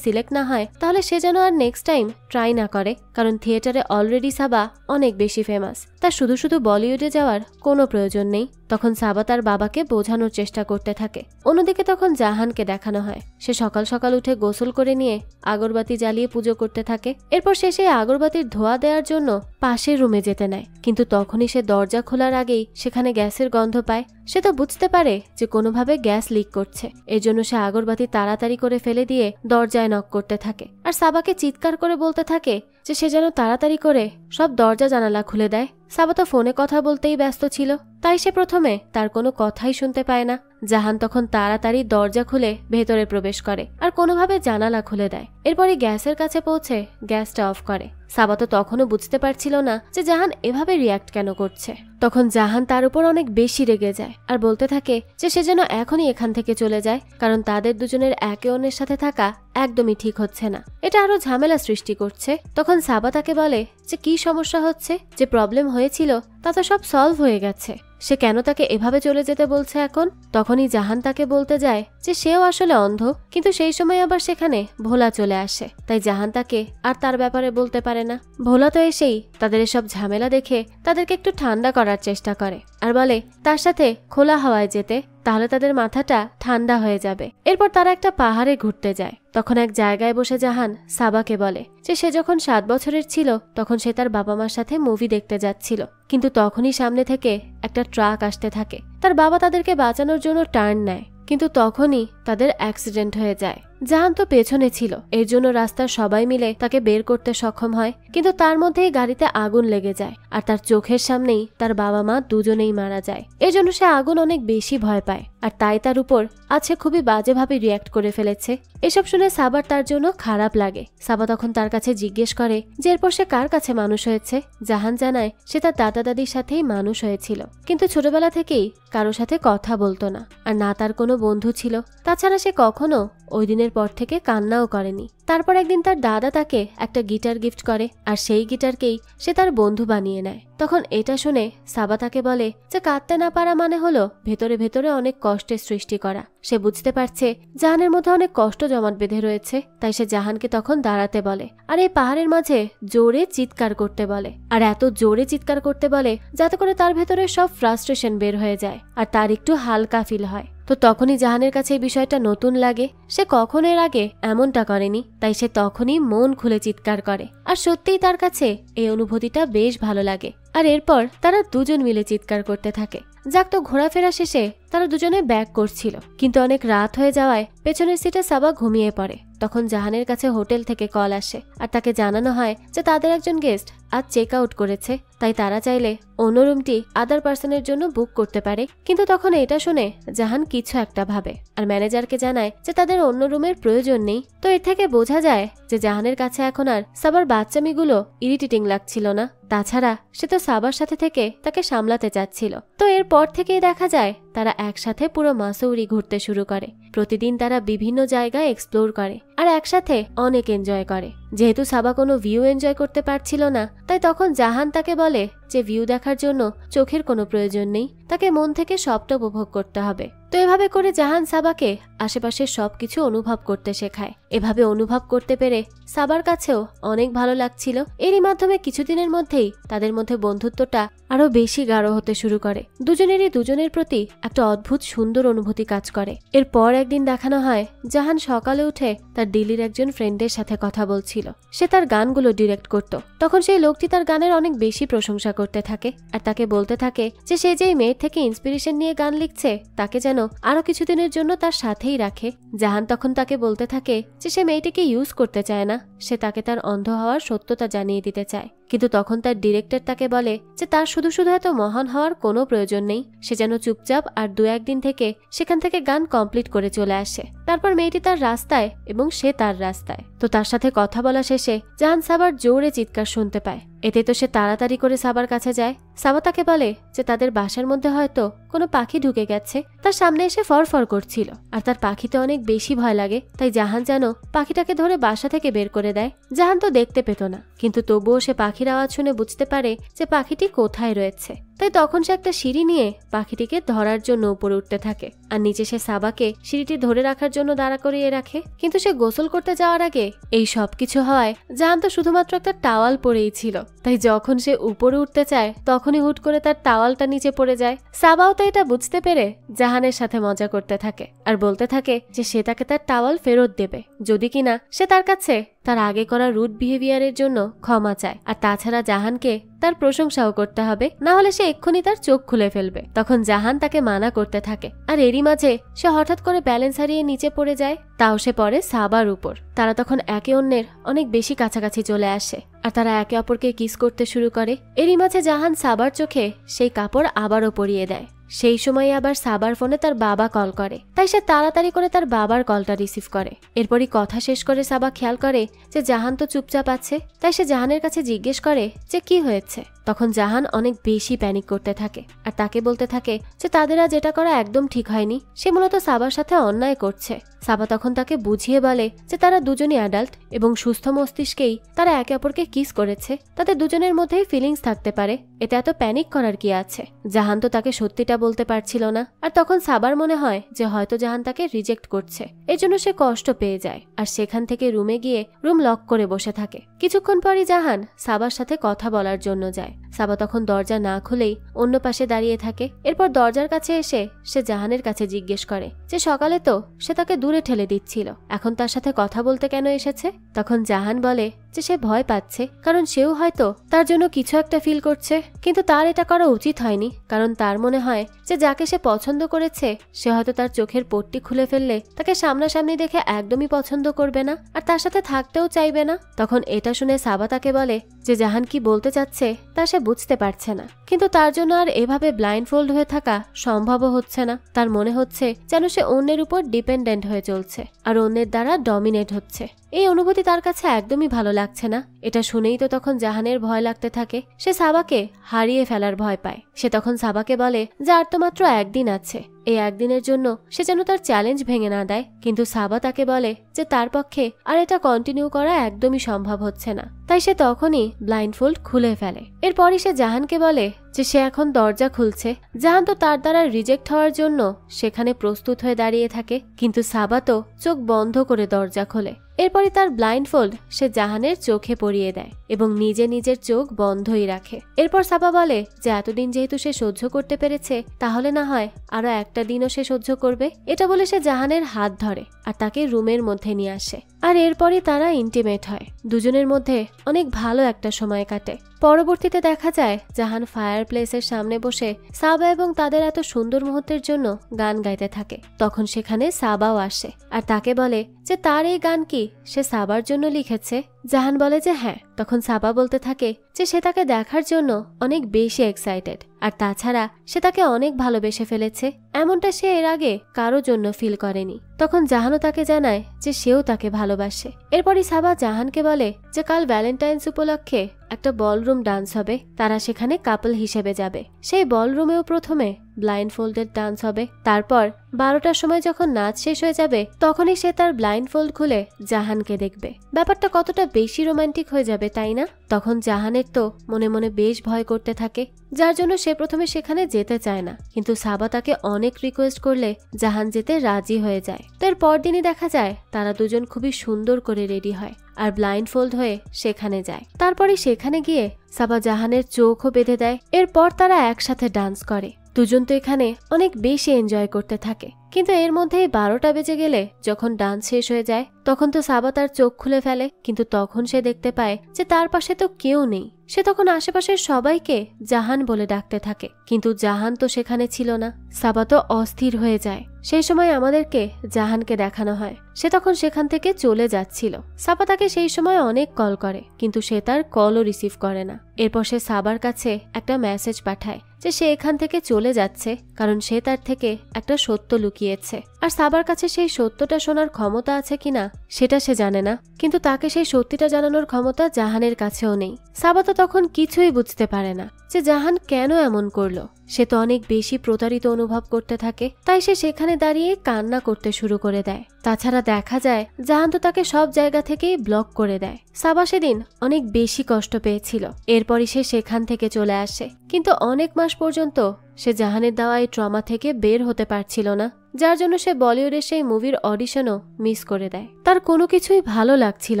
সিলেক্ট না হয় তাহলে সে যেন আর নেক্সট টাইম ট্রাই না করে, কারণ থিয়েটারে অলরেডি সাবা অনেক বেশি ফেমাস, তার শুধু শুধু বলিউডে যাওয়ার কোনো প্রয়োজন নেই। তখন সাবা তার বাবাকে বোঝানোর চেষ্টা করতে থাকে। অন্যদিকে তখন জাহানকে দেখানো হয় সে সকাল সকাল উঠে গোসল করে নিয়ে আগরবাতি জ্বালিয়ে পুজো করতে থাকে। এরপর সে সেই আগরবাতির ধোঁয়া দেওয়ার জন্য পাশের রুমে যেতে নেয়, কিন্তু তখনই সে দরজা খোলার আগেই সেখানে গ্যাসের গন্ধ পায়। সে তো বুঝতে পারে যে কোনোভাবে গ্যাস লিক করছে, এর জন্য সে আগরবাতি তাড়াতাড়ি করে ফেলে দিয়ে দরজায় নক করতে থাকে, আর সাবাকে চিৎকার করে বলতে থাকে যে সে যেন তাড়াতাড়ি করে সব দরজা জানালা খুলে দেয়। সাবা তো ফোনে কথা বলতেই ব্যস্ত ছিল, তাই সে প্রথমে তার কোনো কথাই শুনতে পায় না। জাহান তখন তাড়াতাড়ি দরজা খুলে ভেতরে প্রবেশ করে আর কোনোভাবে জানালা খুলে দেয়। এরপরই গ্যাসের কাছে পৌঁছে গ্যাসটা অফ করে। সাবা তো তখনও বুঝতে পারছিল না যে জাহান এভাবে রিয়াক্ট কেন করছে। তখন জাহান তার উপর অনেক বেশি রেগে যায় আর বলতে থাকে যে সে যেন এখনই এখান থেকে চলে যায়, কারণ তাদের দুজনের একে অন্যের সাথে থাকা একদমই ঠিক হচ্ছে না, এটা আরো ঝামেলা সৃষ্টি করছে। তখন সাবা তাকে বলে যে কি সমস্যা হচ্ছে, যে প্রবলেম হয়েছিল তা তো সব সলভ হয়ে গেছে, সে কেন তাকে এভাবে চলে যেতে বলছে এখন? তখনই জাহান তাকে বলতে যায় যে সেও আসলে অন্ধ, কিন্তু সেই সময় আবার সেখানে ভোলা চলে আসে, তাই জাহান তাকে আর তার ব্যাপারে বলতে পারে না। ভোলা তো এসেই তাদের এসব ঝামেলা দেখে তাদেরকে একটু ঠান্ডা করার চেষ্টা করে আর বলে তার সাথে খোলা হাওয়ায় যেতে, তাহলে তাদের মাথাটা ঠান্ডা হয়ে যাবে। এরপর তারা একটা পাহাড়ে ঘুরতে যায়। তখন এক জায়গায় বসে জাহান সাবাকে বলে যে সে যখন 7 বছরের ছিল তখন সে তার বাবা মার সাথে মুভি দেখতে যাচ্ছিল, কিন্তু তখনই সামনে থেকে একটা ট্রাক আসতে থাকে। তার বাবা তাদেরকে বাঁচানোর জন্য টার্ন নেয়, কিন্তু তখনই তাদের অ্যাক্সিডেন্ট হয়ে যায়। জাহান তো পেছনে ছিল, এর জন্য রাস্তার সবাই মিলে তাকে বের করতে সক্ষম হয়, কিন্তু তার মধ্যেই গাড়িতে আগুন লেগে যায় আর তার চোখের সামনেই তার বাবা মা দুজনেই মারা যায়। এর জন্য সে আগুন অনেক বেশি ভয় পায় আর তাই তার উপর আছে খুবই বাজেভাবে রিয়াক্ট করে ফেলেছে। এসব শুনে সাবার তার জন্য খারাপ লাগে। সাবা তখন তার কাছে জিজ্ঞেস করে যে এরপর সে কার কাছে মানুষ হয়েছে। জাহান জানায় সে তার দাদা দাদির সাথেই মানুষ হয়েছিল, কিন্তু ছোটবেলা থেকেই কারো সাথে কথা বলতো না আর না তার কোনো বন্ধু ছিল। তাছাড়া সে কখনো ওই দিনের পর থেকে কান্নাও করেনি। তারপর একদিন তার দাদা তাকে একটা গিটার গিফট করে আর সেই গিটারকেই সে তার বন্ধু বানিয়ে নেয়। তখন এটা শুনে সাবা তাকে বলে যে কাঁদতে না পারা মানে হলো ভেতরে ভেতরে অনেক কষ্টের সৃষ্টি করা। সে বুঝতে পারছে জাহানের মধ্যে অনেক কষ্ট জমাট বেঁধে রয়েছে, তাই সে জাহানকে তখন দাঁড়াতে বলে আর এই পাহাড়ের মাঝে জোরে চিৎকার করতে বলে, আর এত জোরে চিৎকার করতে বলে যাতে করে তার ভেতরে সব ফ্রাস্ট্রেশন বের হয়ে যায় আর তার একটু হালকা ফিল হয়। তো তখনই জাহানের কাছে এই বিষয়টা নতুন লাগে, সে কখনো এর আগে এমনটা করেনি, তাই সে তখনই মন খুলে চিৎকার করে আর সত্যিই তার কাছে এই অনুভূতিটা বেশ ভালো লাগে। আর এরপর তারা দুজন মিলে চিৎকার করতে থাকে। যাক, তো ঘোরাফেরা শেষে তারা দুজনে ব্যাক করছিল, কিন্তু অনেক রাত হয়ে যাওয়ায় পেছনের সিটে সাবা ঘুমিয়ে পড়ে। তখন জাহানের কাছে হোটেল থেকে কল আসে আর তাকে জানানো হয় যে তাদের একজন গেস্ট আজ চেক আউট করেছে, তাই তারা চাইলে অন্য রুমটি আদার পার্সনের জন্য বুক করতে পারে। কিন্তু তখন এটা শুনে জাহান কিছু একটা ভাবে আর ম্যানেজারকে জানায় যে তাদের অন্য রুমের প্রয়োজন নেই। তো এর থেকে বোঝা যায় যে জাহানের কাছে এখন আর সাবার বাচ্চামিগুলো ইরিটেটিং লাগছিল না, তাছাড়া সে তো সাবার সাথে থেকে তাকে সামলাতে চাচ্ছিল। তো এরপর থেকেই দেখা যায় তারা একসাথে পুরো মাসৌরি ঘুরতে শুরু করে। প্রতিদিন তারা বিভিন্ন জায়গায় এক্সপ্লোর করে আর একসাথে অনেক এনজয় করে। যেহেতু সাবা কোনো ভিউ এনজয় করতে পারছিল না, তাই তখন জাহান তাকে বলে যে ভিউ দেখার জন্য চোখের কোনো প্রয়োজন নেই, তাকে মন থেকে সবটা উপভোগ করতে হবে। তো এভাবে করে জাহান সাবাকে আশেপাশের সবকিছু অনুভব করতে শেখায়। এভাবে অনুভব করতে পেরে সাবার কাছেও অনেক ভালো লাগছিল। এরই মাধ্যমে কিছুদিনের মধ্যেই তাদের মধ্যে বন্ধুত্বটা আরো বেশি গাঢ় হতে শুরু করে। দুজনেরই দুজনের প্রতি একটা অদ্ভুত সুন্দর অনুভূতি কাজ করে। এরপর একদিন দেখানো হয় জাহান সকালে উঠে তার দিল্লির একজন ফ্রেন্ডের সাথে কথা বলছিল। সে তার গানগুলো ডিরেক্ট করত। তখন সেই লোকটি তার গানের অনেক বেশি প্রশংসা করতে থাকে আর তাকে বলতে থাকে যে সে যেই মেয়ের থেকে ইন্সপিরেশন নিয়ে গান লিখছে তাকে যেন আরো কিছুদিনের জন্য তার সাথেই রাখে। জাহান তখন তাকে বলতে থাকে যে সে মেয়েটিকে ইউজ করতে চায় না, সে তাকে তার অন্ধ হওয়ার সত্যতা জানিয়ে দিতে চায়। কিন্তু তখন তার ডিরেক্টর তাকে বলে যে তার শুধু শুধু এত মহান হওয়ার কোনো প্রয়োজন নেই, সে যেন চুপচাপ আর 2-1 দিন থেকে সেখান থেকে গান কমপ্লিট করে চলে আসে। তারপর মেয়েটি তার রাস্তায় এবং সে তার রাস্তায়। তো তার সাথে কথা বলা শেষে জাহান সাবার জোরে চিৎকার শুনতে পায়। এতে তো সে তাড়াতাড়ি করে সাবার কাছে যায়। সাবা তাকে বলে যে তাদের বাসার মধ্যে হয়তো কোনো পাখি ঢুকে গেছে, তার সামনে এসে ফরফর করছিল আর তার পাখিতে অনেক বেশি ভয় লাগে, তাই জাহান যেন পাখিটাকে ধরে বাসা থেকে বের করে দেয়। জাহান তো দেখতে পেত না, কিন্তু তবুও সে পাখির আওয়াজ শুনে বুঝতে পারে যে পাখিটি কোথায় রয়েছে। তাই তখন সে একটা সিঁড়ি নিয়ে পাখিটিকে ধরার জন্য উপরে উঠতে থাকে আর নিচে সে সাবাকে সিঁড়িটি ধরে রাখার জন্য দাঁড়া করিয়ে রাখে। কিন্তু সে গোসল করতে যাওয়ার আগে এই সব কিছু হওয়ায় জাহান তো শুধুমাত্র একটা টাওয়াল পরেই ছিল, তাই যখন সে উপরে উঠতে চায় তখনই হুট করে তার টাওয়ালটা নিচে পড়ে যায়। সাবাও তো এটা বুঝতে পেরে জাহানের সাথে মজা করতে থাকে আর বলতে থাকে যে সে তাকে তার টাওয়াল ফেরত দেবে যদি কিনা সে তার কাছে তার আগে করা রুড বিহেভিয়ারের জন্য ক্ষমা চায়। আর তাছাড়া জাহানকে তার প্রশংসাও করতে হবে, না হলে সে এক্ষুনি তার চোখ খুলে ফেলবে। তখন জাহান তাকে মানা করতে থাকে আর এরই মাঝে সে হঠাৎ করে ব্যালেন্স হারিয়ে নিচে পড়ে যায়, তাও সে পড়ে সাবার উপর। তারা তখন একে অন্যের অনেক বেশি কাছাকাছি চলে আসে আর তারা একে অপরকে কিস করতে শুরু করে। এরই মাঝে জাহান সাবার চোখে সেই কাপড় আবারও পরিয়ে দেয়। সেই সময় আবার সাবার ফোনে তার বাবা কল করে, তাই সে তাড়াতাড়ি করে তার বাবার কলটা রিসিভ করে। এরপরই কথা শেষ করে সাবা খেয়াল করে যে জাহান তো চুপচাপ আছে, তাই সে জাহানের কাছে জিজ্ঞেস করে যে কি হয়েছে। তখন জাহান অনেক বেশি প্যানিক করতে থাকে আর তাকে বলতে থাকে যে তাদের আজ যেটা করা একদম ঠিক হয়নি, সে মূলত সাবার সাথে অন্যায় করছে। সাবা তখন তাকে বুঝিয়ে বলে যে তারা দুজনই অ্যাডাল্ট এবং সুস্থ মস্তিষ্কেই তারা একে অপরকে কিস করেছে, তাদের দুজনের মধ্যেই ফিলিংস থাকতে পারে, এতে এত প্যানিক করার কি আছে। জাহান তো তাকে সত্যিটা বলতে পারছিল না আর তখন সাবার মনে হয় যে হয়তো জাহান তাকে রিজেক্ট করছে, এর জন্য সে কষ্ট পেয়ে যায় আর সেখান থেকে রুমে গিয়ে রুম লক করে বসে থাকে। কিছুক্ষণ পরই জাহান সাবার সাথে কথা বলার জন্য যায়। সাবা তখন দরজা না খুলেই অন্য পাশে দাঁড়িয়ে থাকে। এরপর দরজার কাছে এসে সে জাহানের কাছে জিজ্ঞেস করে যে সকালে তো সে তাকে দূরে ঠেলে দিচ্ছিল, এখন তার সাথে কথা বলতে কেন এসেছে। তখন জাহান বলে যে সে ভয় পাচ্ছে, কারণ সেও হয়তো তার জন্য কিছু একটা ফিল করছে, কিন্তু তার এটা করা উচিত হয়নি, কারণ তার মনে হয় যে যাকে সে পছন্দ করেছে সে হয়তো তার চোখের পট্টি খুলে ফেললে তাকে সামনাসামনি দেখে একদমই পছন্দ করবে না আর তার সাথে থাকতেও চাইবে না। তখন এটা শুনে সাবা তাকে বলে যে জাহান কি বলতে চাচ্ছে তা সে বুঝতে পারছে না, কিন্তু তার জন্য আর এভাবে ব্লাইন্ডফোল্ড হয়ে থাকা সম্ভবও হচ্ছে না। তার মনে হচ্ছে যেন সে অন্যের উপর ডিপেন্ডেন্ট হয়ে চলছে আর অন্যের দ্বারা ডমিনেট হচ্ছে। এই অনুভূতি তার কাছে একদমই ভালো লাগছে না। এটা শুনেই তো তখন জাহানের ভয় লাগতে থাকে, সে সাবাকে হারিয়ে ফেলার ভয় পায়। সে তখন সাবাকে বলে যে আর তো মাত্র একদিন আছে, এই একদিনের জন্য সে যেন তার চ্যালেঞ্জ ভেঙে না দেয়। কিন্তু সাবা তাকে বলে যে তার পক্ষে আর এটা কন্টিনিউ করা একদমই সম্ভব হচ্ছে না, তাই সে তখনই ব্লাইন্ডফোল্ড খুলে ফেলে। এরপরই সে জাহানকে বলে যে সে এখন দরজা খুলছে। জাহান তো তার দ্বারা রিজেক্ট হওয়ার জন্য সেখানে প্রস্তুত হয়ে দাঁড়িয়ে থাকে, কিন্তু সাবা তো চোখ বন্ধ করে দরজা খোলে। এরপরই তার ব্লাইন্ডফোল্ড সে জাহানের চোখে পরিয়ে দেয় এবং নিজে নিজের চোখ বন্ধই রাখে। এরপর সাবা বলে যে এতদিন যেহেতু সে সহ্য করতে পেরেছে, তাহলে না হয় আরো একটা দিনও সে সহ্য করবে। এটা বলে সে জাহানের হাত ধরে আর তাকে রুমের মধ্যে নিয়ে আসে আর এরপরই তারা ইন্টিমেট হয়। দুজনের মধ্যে অনেক ভালো একটা সময় কাটে। পরবর্তীতে দেখা যায় জাহান ফায়ার প্লেসের সামনে বসে সাবা এবং তাদের এত সুন্দর মুহূর্তের জন্য গান গাইতে থাকে। তখন সেখানে সাবাও আসে আর তাকে বলে যে তার এই গান কি সে সাবার জন্য লিখেছে। জাহান বলে যে হ্যাঁ। তখন সাবা বলতে থাকে যে সে তাকে দেখার জন্য অনেক বেশি এক্সাইটেড আর তাছাড়া সে তাকে অনেক ভালোবেসে ফেলেছে, এমনটা সে এর আগে কারো জন্য ফিল করেনি। তখন জাহানও তাকে জানায় যে সেও তাকে ভালোবাসে। এরপরই সাবা জাহানকে বলে যে কাল ভ্যালেন্টাইন্স উপলক্ষে একটা বলরুম ডান্স হবে, তারা সেখানে কাপল হিসেবে যাবে। সেই বলরুমেও প্রথমে ব্লাইন্ড ফোল্ডের ডান্স হবে, তারপর 12টার সময় যখন নাচ শেষ হয়ে যাবে তখনই সে তার ব্লাইন্ড ফোল্ড খুলে জাহানকে দেখবে। ব্যাপারটা কতটা বেশি রোমান্টিক হয়ে যাবে তাই না? তখন জাহানের তো মনে মনে বেশ ভয় করতে থাকে, যার জন্য সে প্রথমে সেখানে যেতে চায় না, কিন্তু সাবা তাকে অনেক রিকোয়েস্ট করলে জাহান যেতে রাজি হয়ে যায়। তো এর পরদিনই দেখা যায় তারা দুজন খুবই সুন্দর করে রেডি হয় আর ব্লাইন্ড ফোল্ড হয়ে সেখানে যায়। তারপরে সেখানে গিয়ে সাবা জাহানের চোখও বেঁধে দেয়। এরপর তারা একসাথে ডান্স করে। দুজন তো এখানে অনেক বেশি এনজয় করতে থাকে, কিন্তু এর মধ্যেই 12টা বেজে গেলে যখন ডান্স শেষ হয়ে যায় তখন তো সাবা তার চোখ খুলে ফেলে, কিন্তু তখন সে দেখতে পায় যে তার পাশে তো কেউ নেই। সে তখন আশেপাশের সবাইকে জাহান বলে ডাকতে থাকে, কিন্তু জাহান তো সেখানে ছিল না। সাবা তো অস্থির হয়ে যায়। সেই সময় আমাদেরকে জাহানকে দেখানো হয় সে তখন সেখান থেকে চলে যাচ্ছিল। সাবা তাকে সেই সময় অনেক কল করে, কিন্তু সে তার কলও রিসিভ করে না। এরপর সে সাবার কাছে একটা মেসেজ পাঠায় যে সে এখান থেকে চলে যাচ্ছে কারণ সে তার থেকে একটা সত্য লুকিয়েছে, আর সাবার কাছে সেই সত্যটা শোনার ক্ষমতা আছে কিনা সেটা সে জানে না, কিন্তু তাকে সেই সত্যিটা জানানোর ক্ষমতা জাহানের কাছেও নেই। সাবা তো তখন কিছুই বুঝতে পারে না যে জাহান কেন এমন করলো। সে তো অনেক বেশি প্রতারিত অনুভব করতে থাকে, তাই সে সেখানে দাঁড়িয়ে কান্না করতে শুরু করে দেয়। তাছাড়া দেখা যায় জাহান তো তাকে সব জায়গা থেকেই ব্লক করে দেয়। সাবা সেদিন অনেক বেশি কষ্ট পেয়েছিল। এরপরই সে সেখান থেকে চলে আসে, কিন্তু অনেক মাস পর্যন্ত সে জাহানের দেওয়া এই ট্রমা থেকে বের হতে পারছিল না, যার জন্য সে বলিউডের সেই মুভির অডিশনও মিস করে দেয়। তার কোনো কিছুই ভালো লাগছিল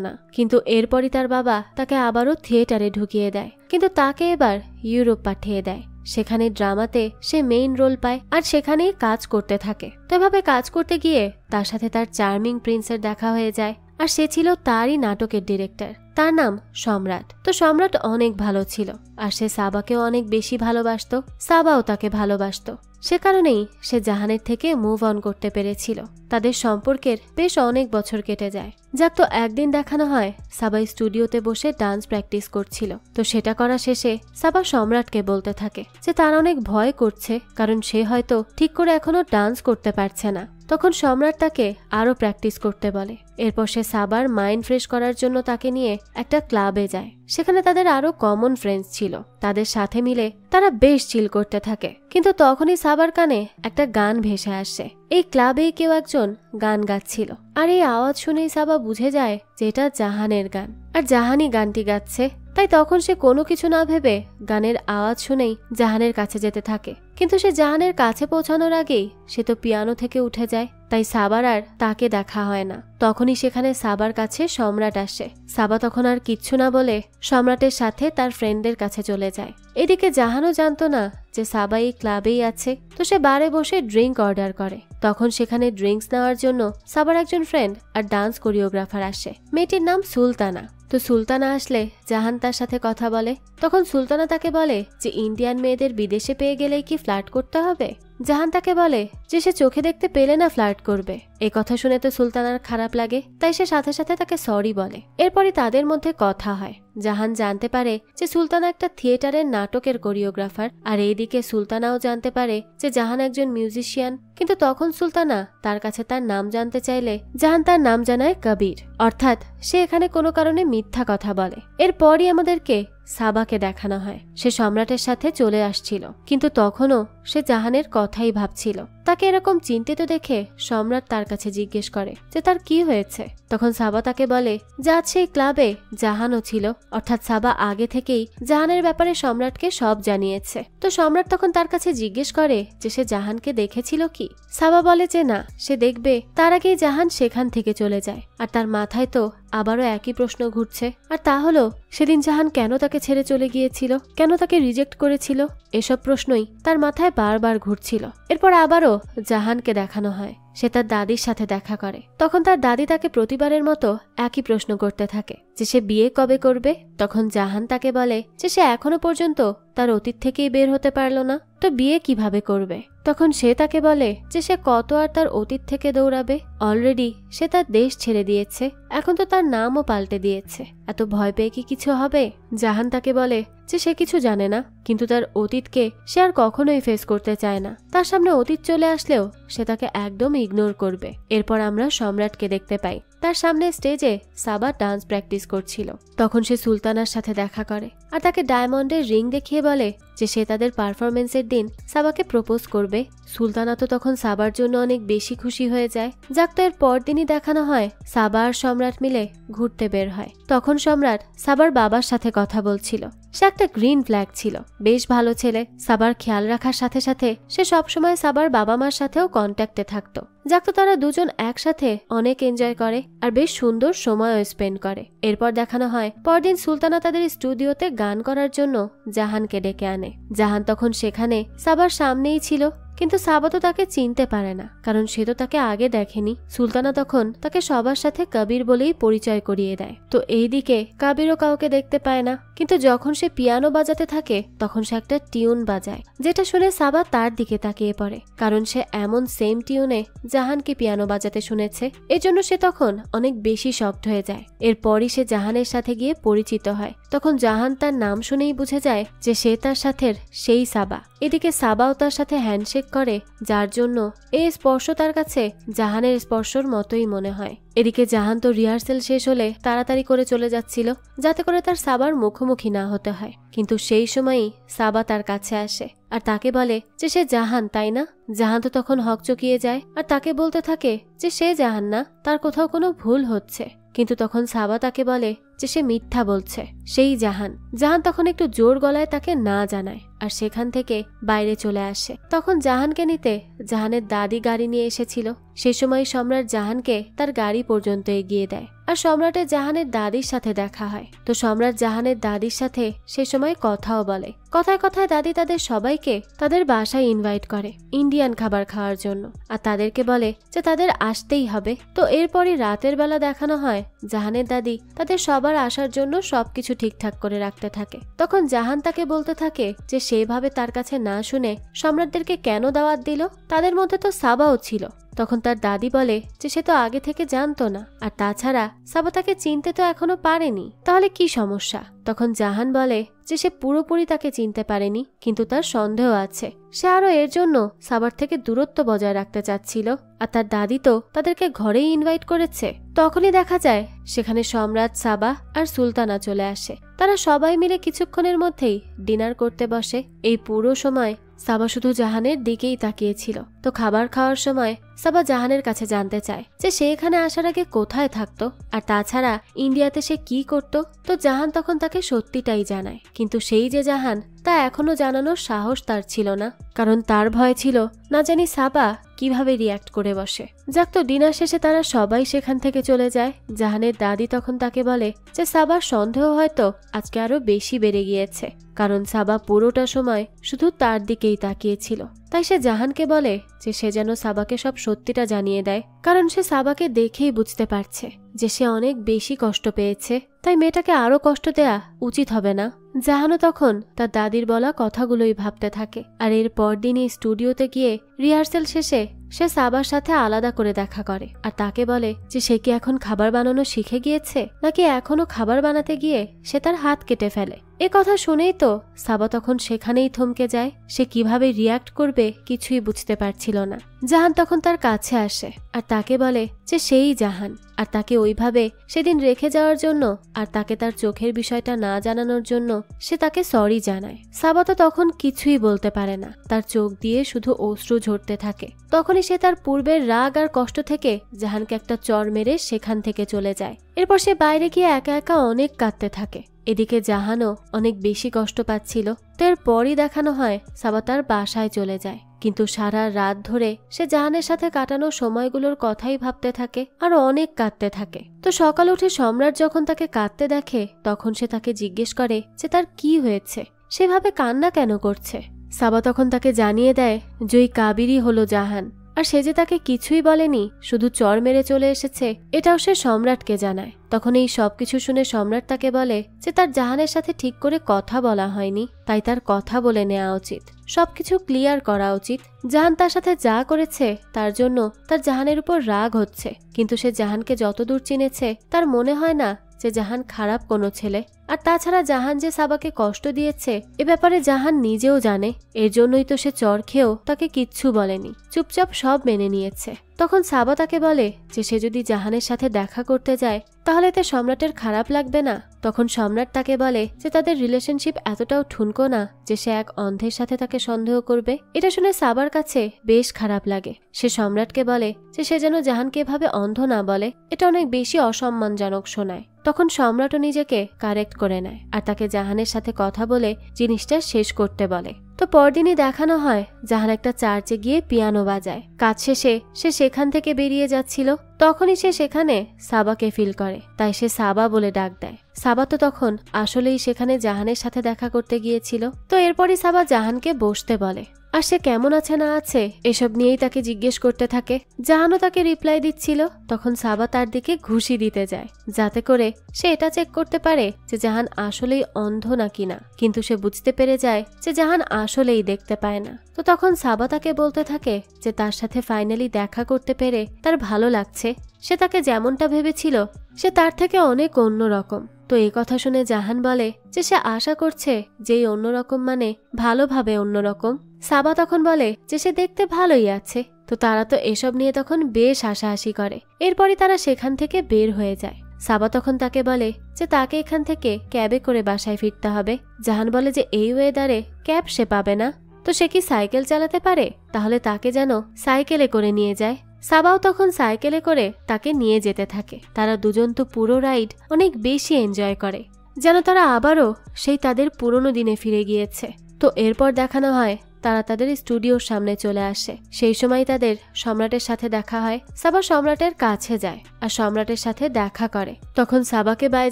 না, কিন্তু এরপরই তার বাবা তাকে আবারও থিয়েটারে ঢুকিয়ে দেয়, কিন্তু তাকে এবার ইউরোপ পাঠিয়ে দেয়। সেখানে ড্রামাতে সে মেইন রোল পায় আর সেখানেই কাজ করতে থাকে। তো এভাবে কাজ করতে গিয়ে তার সাথে তার চার্মিং প্রিন্সের দেখা হয়ে যায়, আর সে ছিল তারই নাটকের ডিরেক্টর। তার নাম সম্রাট। তো সম্রাট অনেক ভালো ছিল, আর সে সাবাকেও অনেক বেশি ভালোবাসত, সাবাও তাকে ভালোবাসত। সে কারণেই সে জাহানের থেকে মুভ অন করতে পেরেছিল। তাদের সম্পর্কের বেশ অনেক বছর কেটে যায়। যাক, তো একদিন দেখানো হয় সাবা স্টুডিওতে বসে ডান্স প্র্যাকটিস করছিল। তো সেটা করা শেষে সাবা সম্রাটকে বলতে থাকে যে তার অনেক ভয় করছে, কারণ সে হয়তো ঠিক করে এখনো ডান্স করতে পারছে না। তখন সম্রাট তাকে আরো প্র্যাকটিস করতে বলে। এরপর সে সাবার মাইন্ড ফ্রেশ করার জন্য তাকে নিয়ে একটা ক্লাবে যায়। সেখানে তাদের আরো কমন ফ্রেন্ডস ছিল। তাদের সাথে মিলে তারা বেশ চিল করতে থাকে, কিন্তু তখনই সাবার কানে একটা গান ভেসে আসে। এই ক্লাবেই কেউ একজন গান গাচ্ছিল, আর এই আওয়াজ শুনেই সাবা বুঝে যায় যে এটা জাহানের গান, আর জাহানই গানটি গাচ্ছে। তাই তখন সে কোনো কিছু না ভেবে গানের আওয়াজ শুনেই জাহানের কাছে যেতে থাকে, কিন্তু সে জাহানের কাছে পৌঁছানোর আগেই সে তো পিয়ানো থেকে উঠে যায়। তাই সাবার আর তাকে দেখা হয় না। তখনই সেখানে সাবার কাছে সম্রাট আসে। সাবা তখন আর কিচ্ছু না বলে সম্রাটের সাথে তার ফ্রেন্ডদের কাছে চলে যায়। এদিকে জাহানও জানতো না যে সাবা এই ক্লাবেই আছে। তো সে বারে বসে ড্রিঙ্ক অর্ডার করে। তখন সেখানে ড্রিঙ্কস নেওয়ার জন্য সাবার একজন ফ্রেন্ড আর ডান্স কোরিওগ্রাফার আসে। মেয়েটির নাম সুলতানা। তো সুলতানা আসলে জাহান তার সাথে কথা বলে। তখন সুলতানা তাকে বলে যে ইন্ডিয়ান মেয়েদের বিদেশে পেয়ে গেলেই কি ফ্লার্ট করতে হবে। জাহান তাকে বলে যে সে চোখে দেখতে পেলে না ফ্লার্ট করবে। এই কথা শুনে তো সুলতানার খারাপ লাগে, তাই সে সাথে সাথে তাকে সরি বলে। এরপরই তাদের মধ্যে কথা হয়। জাহান জানতে পারে যে সুলতানা একটা থিয়েটারের নাটকের কোরিওগ্রাফার, আর এইদিকে সুলতানাও জানতে পারে যে জাহান একজন মিউজিশিয়ান। কিন্তু তখন সুলতানা তার কাছে তার নাম জানতে চাইলে জাহান তার নাম জানায় কবির, অর্থাৎ সে এখানে কোনো কারণে মিথ্যা কথা বলে। এরপরই আমাদেরকে সাবাকে দেখানো হয়। সে সম্রাটের সাথে চলে আসছিল, কিন্তু তখনও সে জাহানের কথাই ভাবছিল। তাকে এরকম চিন্তিত দেখে সম্রাট তার কাছে জিজ্ঞেস করে যে তার কি হয়েছে। তখন সাবা তাকে বলে যে আজ সেই ক্লাবে জাহানও ছিল, অর্থাৎ সাবা আগে থেকেই জাহানের ব্যাপারে সম্রাটকে সব জানিয়েছে। তো সম্রাট তখন তার কাছে জিজ্ঞেস করে যে সে জাহানকে দেখেছিল কি। সাবা বলে যে না, সে দেখবে। তার আগেই জাহান সেখান থেকে চলে যায়, আর তার মাথায় তো আবারও একই প্রশ্ন ঘুরছে, আর তা হলো সেদিন জাহান কেন তাকে ছেড়ে চলে গিয়েছিল, কেন তাকে রিজেক্ট করেছিল। এসব প্রশ্নই তার মাথায় বারবার ঘুরছিল। এরপর আবারও জাহানকে দেখানো হয় সে তার দাদির সাথে দেখা করে। তখন তার দাদি তাকে প্রতিবারের মতো একই প্রশ্ন করতে থাকে যে সে বিয়ে কবে করবে। তখন জাহান তাকে বলে যে সে এখনো পর্যন্ত তার অতীত থেকেই বের হতে পারলো না, তো বিয়ে কিভাবে করবে। তখন সে তাকে বলে যে সে কত আর তার অতীত থেকে দৌড়াবে। অলরেডি সে তার দেশ ছেড়ে দিয়েছে, এখন তো তার নামও পাল্টে দিয়েছে। এত ভয় পেয়ে কি কিছু হবে। জাহান তাকে বলে যে সে কিছু জানে না, কিন্তু তার অতীতকে সে আর কখনোই ফেস করতে চায় না। তার সামনে অতীত চলে আসলেও সে তাকে একদম ইগনোর করবে। এরপর আমরা সম্রাটকে দেখতে পাই। তার সামনে স্টেজে সাবা ডান্স প্র্যাকটিস করছিল। তখন সে সুলতানার সাথে দেখা করে আর তাকে ডায়মন্ডের রিং দেখিয়ে বলে যে সে তাদের পারফরমেন্সের দিন সাবাকে প্রপোজ করবে। সুলতানা তো তখন সাবার জন্য অনেক বেশি খুশি হয়ে যায়। যাক, তো এর পরদিনই দেখানো হয় সাবা আর সম্রাট মিলে ঘুরতে বের হয়। তখন সম্রাট সাবার বাবার সাথে কথা বলছিল। সে একটা গ্রিন ফ্ল্যাগ ছিল, বেশ ভালো ছেলে। সাবার খেয়াল রাখার সাথে সাথে সে সবসময় সাবার বাবা মার সাথেও কন্ট্যাক্টে থাকতো। যাক, তো তারা দুজন একসাথে অনেক এনজয় করে আর বেশ সুন্দর সময়ও স্পেন্ড করে। এরপর দেখানো হয় পরদিন সুলতানা তাদের স্টুডিওতে গান করার জন্য জাহানকে ডেকে আনে। জাহান তখন সেখানে সাবার সামনেই ছিল, কিন্তু সাবা তো তাকে চিনতে পারে না, কারণ সে তো তাকে আগে দেখেনি। সুলতানা তখন তাকে সবার সাথে কবির বলেই পরিচয় করিয়ে দেয়। তো এইদিকে কবিরও কাউকে দেখতে পায় না, কিন্তু যখন সে পিয়ানো বাজাতে থাকে তখন সে একটা টিউন বাজায়, যেটা শুনে সাবা তার দিকে তাকিয়ে পড়ে, কারণ সে এমন সেম টিউনে জাহানকে পিয়ানো বাজাতে শুনেছে। এজন্য সে তখন অনেক বেশি শকড হয়ে যায়। এরপরই সে জাহানের সাথে গিয়ে পরিচিত হয়। তখন জাহান তার নাম শুনেই বুঝে যায় যে সে তার সাথে সেই সাবা। এদিকে সাবাও তার সাথে হ্যান্ডশেক করে, যার জন্য এই স্পর্শ তার কাছে জাহানের স্পর্শর মতোই মনে হয়। এদিকে জাহান তো রিহার্সেল শেষ হলে তাড়াতাড়ি করে চলে যাচ্ছিল, যাতে করে তার সাবার মুখোমুখি না হতে হয়। কিন্তু সেই সময়ই সাবা তার কাছে আসে আর তাকে বলে যে সে জাহান, তাই না? জাহান তো তখন হকচকিয়ে যায় আর তাকে বলতে থাকে যে সে জাহান না, তার কোথাও কোনো ভুল হচ্ছে। কিন্তু তখন সাবা তাকে বলে যে সে মিথ্যা বলছে, সেই জাহান। জাহান তখন একটু জোর গলায় তাকে না জানায় আর সেখান থেকে বাইরে চলে আসে। তখন জাহানকে নিতে জাহানের দাদি গাড়ি নিয়ে এসেছিল। সে সময় সম্রাট জাহানকে তার গাড়ি পর্যন্ত এগিয়ে দেয় আর সম্রাটের জাহানের দাদির সাথে দেখা হয়। তো সম্রাট জাহানের দাদির সাথে সে সময় কথাও বলে। কথায় কথায় দাদি তাদের সবাইকে তাদের বাসায় ইনভাইট করে ইন্ডিয়ান খাবার খাওয়ার জন্য, আর তাদেরকে বলে যে তাদের আসতেই হবে। তো এরপরই রাতের বেলা দেখানো হয় জাহানের দাদি তাদের সবার আসার জন্য সবকিছু ঠিকঠাক করে রাখতে থাকে। তখন জাহান তাকে বলতে থাকে যে সেভাবে তার কাছে না শুনে সম্রাটদেরকে কেন দাওয়াত দিল, তাদের মধ্যে তো সাবাও ছিল। তখন তার দাদি বলে যে সে তো আগে থেকে জানতো না, আর তাছাড়া সাবা তাকে চিনতে তো এখনো পারেনি, তাহলে কি সমস্যা? তখন জাহান বলে যে সে পুরোপুরি তাকে চিনতে পারেনি, কিন্তু তার সন্দেহ আছে। সে আরো এর জন্য সাবার থেকে দূরত্ব বজায় রাখতে চাচ্ছিল, আর তার দাদি তো তাদেরকে ঘরেই ইনভাইট করেছে। তখনই দেখা যায় সেখানে সম্রাট, সাবা আর সুলতানা চলে আসে। তারা সবাই মিলে কিছুক্ষণের মধ্যেই ডিনার করতে বসে। এই পুরো সময় সাবা শুধু জাহানের দিকেই তাকিয়েছিল। তো খাবার খাওয়ার সময় সাবা জাহানের কাছে জানতে চায় যে সে এখানে আসার আগে কোথায় থাকতো, আর তাছাড়া ইন্ডিয়াতে সে কি করত। তো জাহান তখন তাকে সত্যিটাই জানায়, কিন্তু সেই যে জাহান তা এখনো জানানোর সাহস তার ছিল না, কারণ তার ভয় ছিল না জানি সাবা কিভাবে রিয়াক্ট করে বসে। যাক, তো ডিনার শেষে তারা সবাই সেখান থেকে চলে যায়। জাহানের দাদি তখন তাকে বলে যে সাবার সন্দেহ হয়তো আজকে আরো বেশি বেড়ে গিয়েছে, কারণ সাবা পুরোটা সময় শুধু তার দিকেই তাকিয়েছিল। তাই সে জাহানকে বলে যে সে যেন সাবাকে সব সত্যিটা জানিয়ে দেয়, কারণ সে সাবাকে দেখেই বুঝতে পারছে যে সে অনেক বেশি কষ্ট পেয়েছে, তাই মেয়েটাকে আরো কষ্ট দেয়া উচিত হবে না। জাহানও তখন তার দাদির বলা কথাগুলোই ভাবতে থাকে। আর এর পরদিনই স্টুডিওতে গিয়ে রিহার্সেল শেষে সে সাবার সাথে আলাদা করে দেখা করে আর তাকে বলে যে সে কি এখন খাবার বানানো শিখে গিয়েছে, নাকি এখনো খাবার বানাতে গিয়ে সে তার হাত কেটে ফেলে। এ কথা শুনেই তো সাবা তখন সেখানেই থমকে যায়। সে কিভাবে রিয়াক্ট করবে কিছুই বুঝতে পারছিল না। জাহান তখন তার কাছে আসে আর তাকে বলে যে সেই জাহান, আর তাকে ওইভাবে সেদিন রেখে যাওয়ার জন্য আর তাকে তার চোখের বিষয়টা না জানানোর জন্য সে তাকে সরি জানায়। সাবা তো তখন কিছুই বলতে পারে না, তার চোখ দিয়ে শুধু অশ্রু ঝরতে থাকে। তখনই সে তার পূর্বের রাগ আর কষ্ট থেকে জাহানকে একটা চর মেরে সেখান থেকে চলে যায়। এরপর সে বাইরে গিয়ে একা একা অনেক কাঁদতে থাকে। এদিকে জাহানও অনেক বেশি কষ্ট পাচ্ছিল। তো এরপরই দেখানো হয় সাবা তার বাসায় চলে যায়, কিন্তু সারা রাত ধরে সে জাহানের সাথে কাটানো সময়গুলোর কথাই ভাবতে থাকে আর অনেক কাঁদতে থাকে। তো সকাল উঠে সম্রাট যখন তাকে কাঁদতে দেখে তখন সে তাকে জিজ্ঞেস করে যে তার কি হয়েছে, সেভাবে কান্না কেন করছে। সাবা তখন তাকে জানিয়ে দেয় যে ওই কাবিরই হলো জাহান, আর সে যে তাকে কিছুই বলেনি, শুধু চর মেরে চলে এসেছে, এটাও সে সম্রাটকে জানায়। তখন এই সবকিছু শুনে সম্রাট তাকে বলে যে তার জাহানের সাথে ঠিক করে কথা বলা হয়নি, তাই তার কথা বলে নেওয়া উচিত, সবকিছু ক্লিয়ার করা উচিত। জাহান তার সাথে যা করেছে তার জন্য তার জাহানের উপর রাগ হচ্ছে, কিন্তু সে জাহানকে যতদূর চিনেছে তার মনে হয় না যে জাহান খারাপ কোনো ছেলে। আর তাছাড়া জাহান যে সাবাকে কষ্ট দিয়েছে এ ব্যাপারে জাহান নিজেও জানে, এর জন্যই তো সে চর খেয়েও তাকে কিচ্ছু বলেনি, চুপচাপ সব মেনে নিয়েছে। তখন সাবা তাকে বলে যে সে যদি জাহানের সাথে দেখা করতে যায় তাহলে এতে সম্রাটের খারাপ লাগবে না। তখন সম্রাট তাকে বলে যে তাদের রিলেশনশিপ এতটাও ঠুনকো না যে সে এক অন্ধের সাথে তাকে সন্দেহ করবে। এটা শুনে সাবার কাছে বেশ খারাপ লাগে। সে সম্রাটকে বলে যে সে যেন জাহানকে এভাবে অন্ধ না বলে, এটা অনেক বেশি অসম্মানজনক শোনায়। তখন সম্রাটও নিজেকে কারেক্ট করে নেয় আর তাকে জাহানের সাথে কথা বলে জিনিসটা শেষ করতে বলে। তো পরদিনই দেখানো হয় জাহান একটা চার্চে গিয়ে পিয়ানো বাজায়। কাজ শেষে সে সেখান থেকে বেরিয়ে যাচ্ছিল, তখনই সে সেখানে সাবাকে ফিল করে, তাই সে সাবা বলে ডাক দেয়। সাবা তো তখন আসলেই সেখানে জাহানের সাথে দেখা করতে গিয়েছিল। তো এরপরই সাবা জাহানকে বসতে বলে আর সে কেমন আছে না আছে এসব নিয়েই তাকে জিজ্ঞেস করতে থাকে। জাহানও তাকে রিপ্লাই দিচ্ছিল। তখন সাবা তার দিকে ঘুষি দিতে যায় যাতে করে সে এটা চেক করতে পারে যে জাহান আসলেই অন্ধ নাকি না, কিন্তু সে বুঝতে পেরে যায় যে জাহান আসলেই দেখতে পায় না। তো তখন সাবা তাকে বলতে থাকে যে তার সাথে ফাইনালি দেখা করতে পেরে তার ভালো লাগছে, সে তাকে যেমনটা ভেবেছিল সে তার থেকে অনেক অন্যরকম। তো এই কথা শুনে জাহান বলে যে সে আশা করছে যে এই অন্যরকম মানে ভালোভাবে অন্যরকম। সাবা তখন বলে যে সে দেখতে ভালোই আছে। তো তারা তো এসব নিয়ে তখন বেশ হাসাহাসি করে। এরপরই তারা সেখান থেকে বের হয়ে যায়। সাবা তখন তাকে বলে যে তাকে এখান থেকে ক্যাবে করে বাসায় ফিরতে হবে। জাহান বলে যে এই ওয়েদারে ক্যাব সে পাবে না, তো সে কি সাইকেল চালাতে পারে, তাহলে তাকে যেন সাইকেলে করে নিয়ে যায়। সাবাও তখন সাইকেলে করে তাকে নিয়ে যেতে থাকে। তারা দুজন তো পুরো রাইড অনেক বেশি এনজয় করে, যেন তারা আবারও সেই তাদের পুরনো দিনে ফিরে গিয়েছে। তো এরপর দেখানো হয় তারা তাদের স্টুডিওর সামনে চলে আসে। সেই সময় তাদের সম্রাটের সাথে দেখা হয়। সাবা সম্রাটের কাছে যায় আর সম্রাটের সাথে দেখা করে। তখন সাবাকে বাই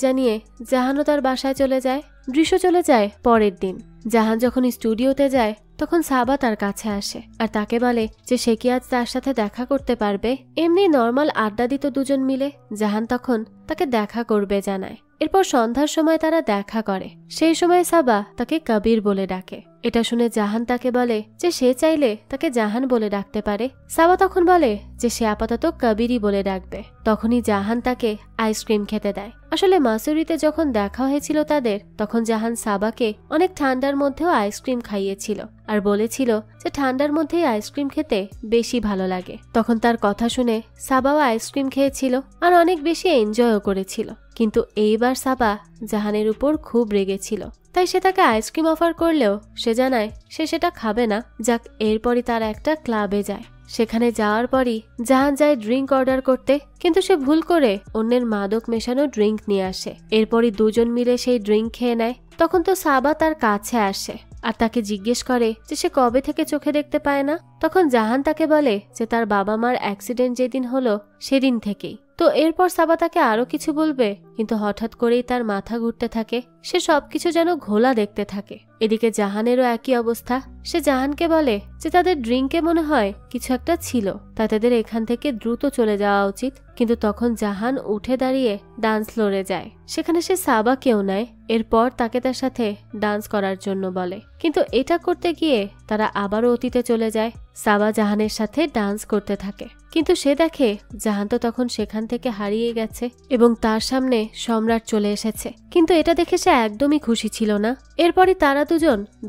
জানিয়ে জাহানও তার বাসায় চলে যায়। দৃশ্য চলে যায় পরের দিন। জাহান যখন স্টুডিওতে যায় তখন সাবা তার কাছে আসে আর তাকে বলে যে সে কি আজ তার সাথে দেখা করতে পারবে। এমনি নর্মাল আড্ডা দিত দুজন মিলে। জাহান তখন তাকে দেখা করবে জানায়। এরপর সন্ধ্যার সময় তারা দেখা করে। সেই সময় সাবা তাকে কবির বলে ডাকে। এটা শুনে জাহান তাকে বলে যে সে চাইলে তাকে জাহান বলে ডাকতে পারে। সাবা তখন বলে যে সে আপাতত কবিরই বলে ডাকবে। তখনই জাহান তাকে আইসক্রিম খেতে দেয়। আসলে মাসুরিতে যখন দেখা হয়েছিল তাদের, তখন জাহান সাবাকে অনেক ঠান্ডার মধ্যেও আইসক্রিম খাইয়েছিল আর বলেছিল যে ঠান্ডার মধ্যেই আইসক্রিম খেতে বেশি ভালো লাগে। তখন তার কথা শুনে সাবাও আইসক্রিম খেয়েছিল আর অনেক বেশি এনজয়ও করেছিল। কিন্তু এইবার সাবা জাহানের উপর খুব রেগেছিল, তাই সে তাকে আইসক্রিম অফার করলেও সে জানায় সে সেটা খাবে না। যাক, এরপরই তারা একটা ক্লাবে যায়। সেখানে যাওয়ার পরই জাহান যায় ড্রিঙ্ক অর্ডার করতে, কিন্তু সে ভুল করে অন্যের মাদক মেশানো ড্রিঙ্ক নিয়ে আসে। এরপরই দুজন মিলে সেই ড্রিঙ্ক খেয়ে নেয়। তখন তো সাবা তার কাছে আসে আর তাকে জিজ্ঞেস করে যে সে কবে থেকে চোখে দেখতে পায় না। তখন জাহান তাকে বলে যে তার বাবা মার অ্যাক্সিডেন্ট যেদিন হলো সেদিন থেকেই। তো এরপর সাবা তাকে আরো কিছু বলবে, কিন্তু হঠাৎ করেই তার মাথা ঘুরতে থাকে। সে সবকিছু যেন ঘোলা দেখতে থাকে। এদিকে জাহানেরও একই অবস্থা। সে জাহানকে বলে যে তাদের ড্রিঙ্কে মনে হয় কিছু একটা ছিল, তাই তাদের এখান থেকে দ্রুত চলে যাওয়া উচিত। কিন্তু তখন জাহান উঠে দাঁড়িয়ে ডান্স ফ্লোরে যায়। সেখানে সে সাবাকেও নেয়। এরপর তাকে তার সাথে ডান্স করার জন্য বলে, কিন্তু এটা করতে গিয়ে তারা আবারও অতীতে চলে যায়। সাবা জাহানের সাথে ডান্স করতে থাকে, কিন্তু সে দেখে জাহান তো তখন সেখান থেকে হারিয়ে গেছে এবং তার সামনে সম্রাট চলে এসেছে। কিন্তু এটা দেখে সে একদমই খুশি ছিল না। এরপরই তারা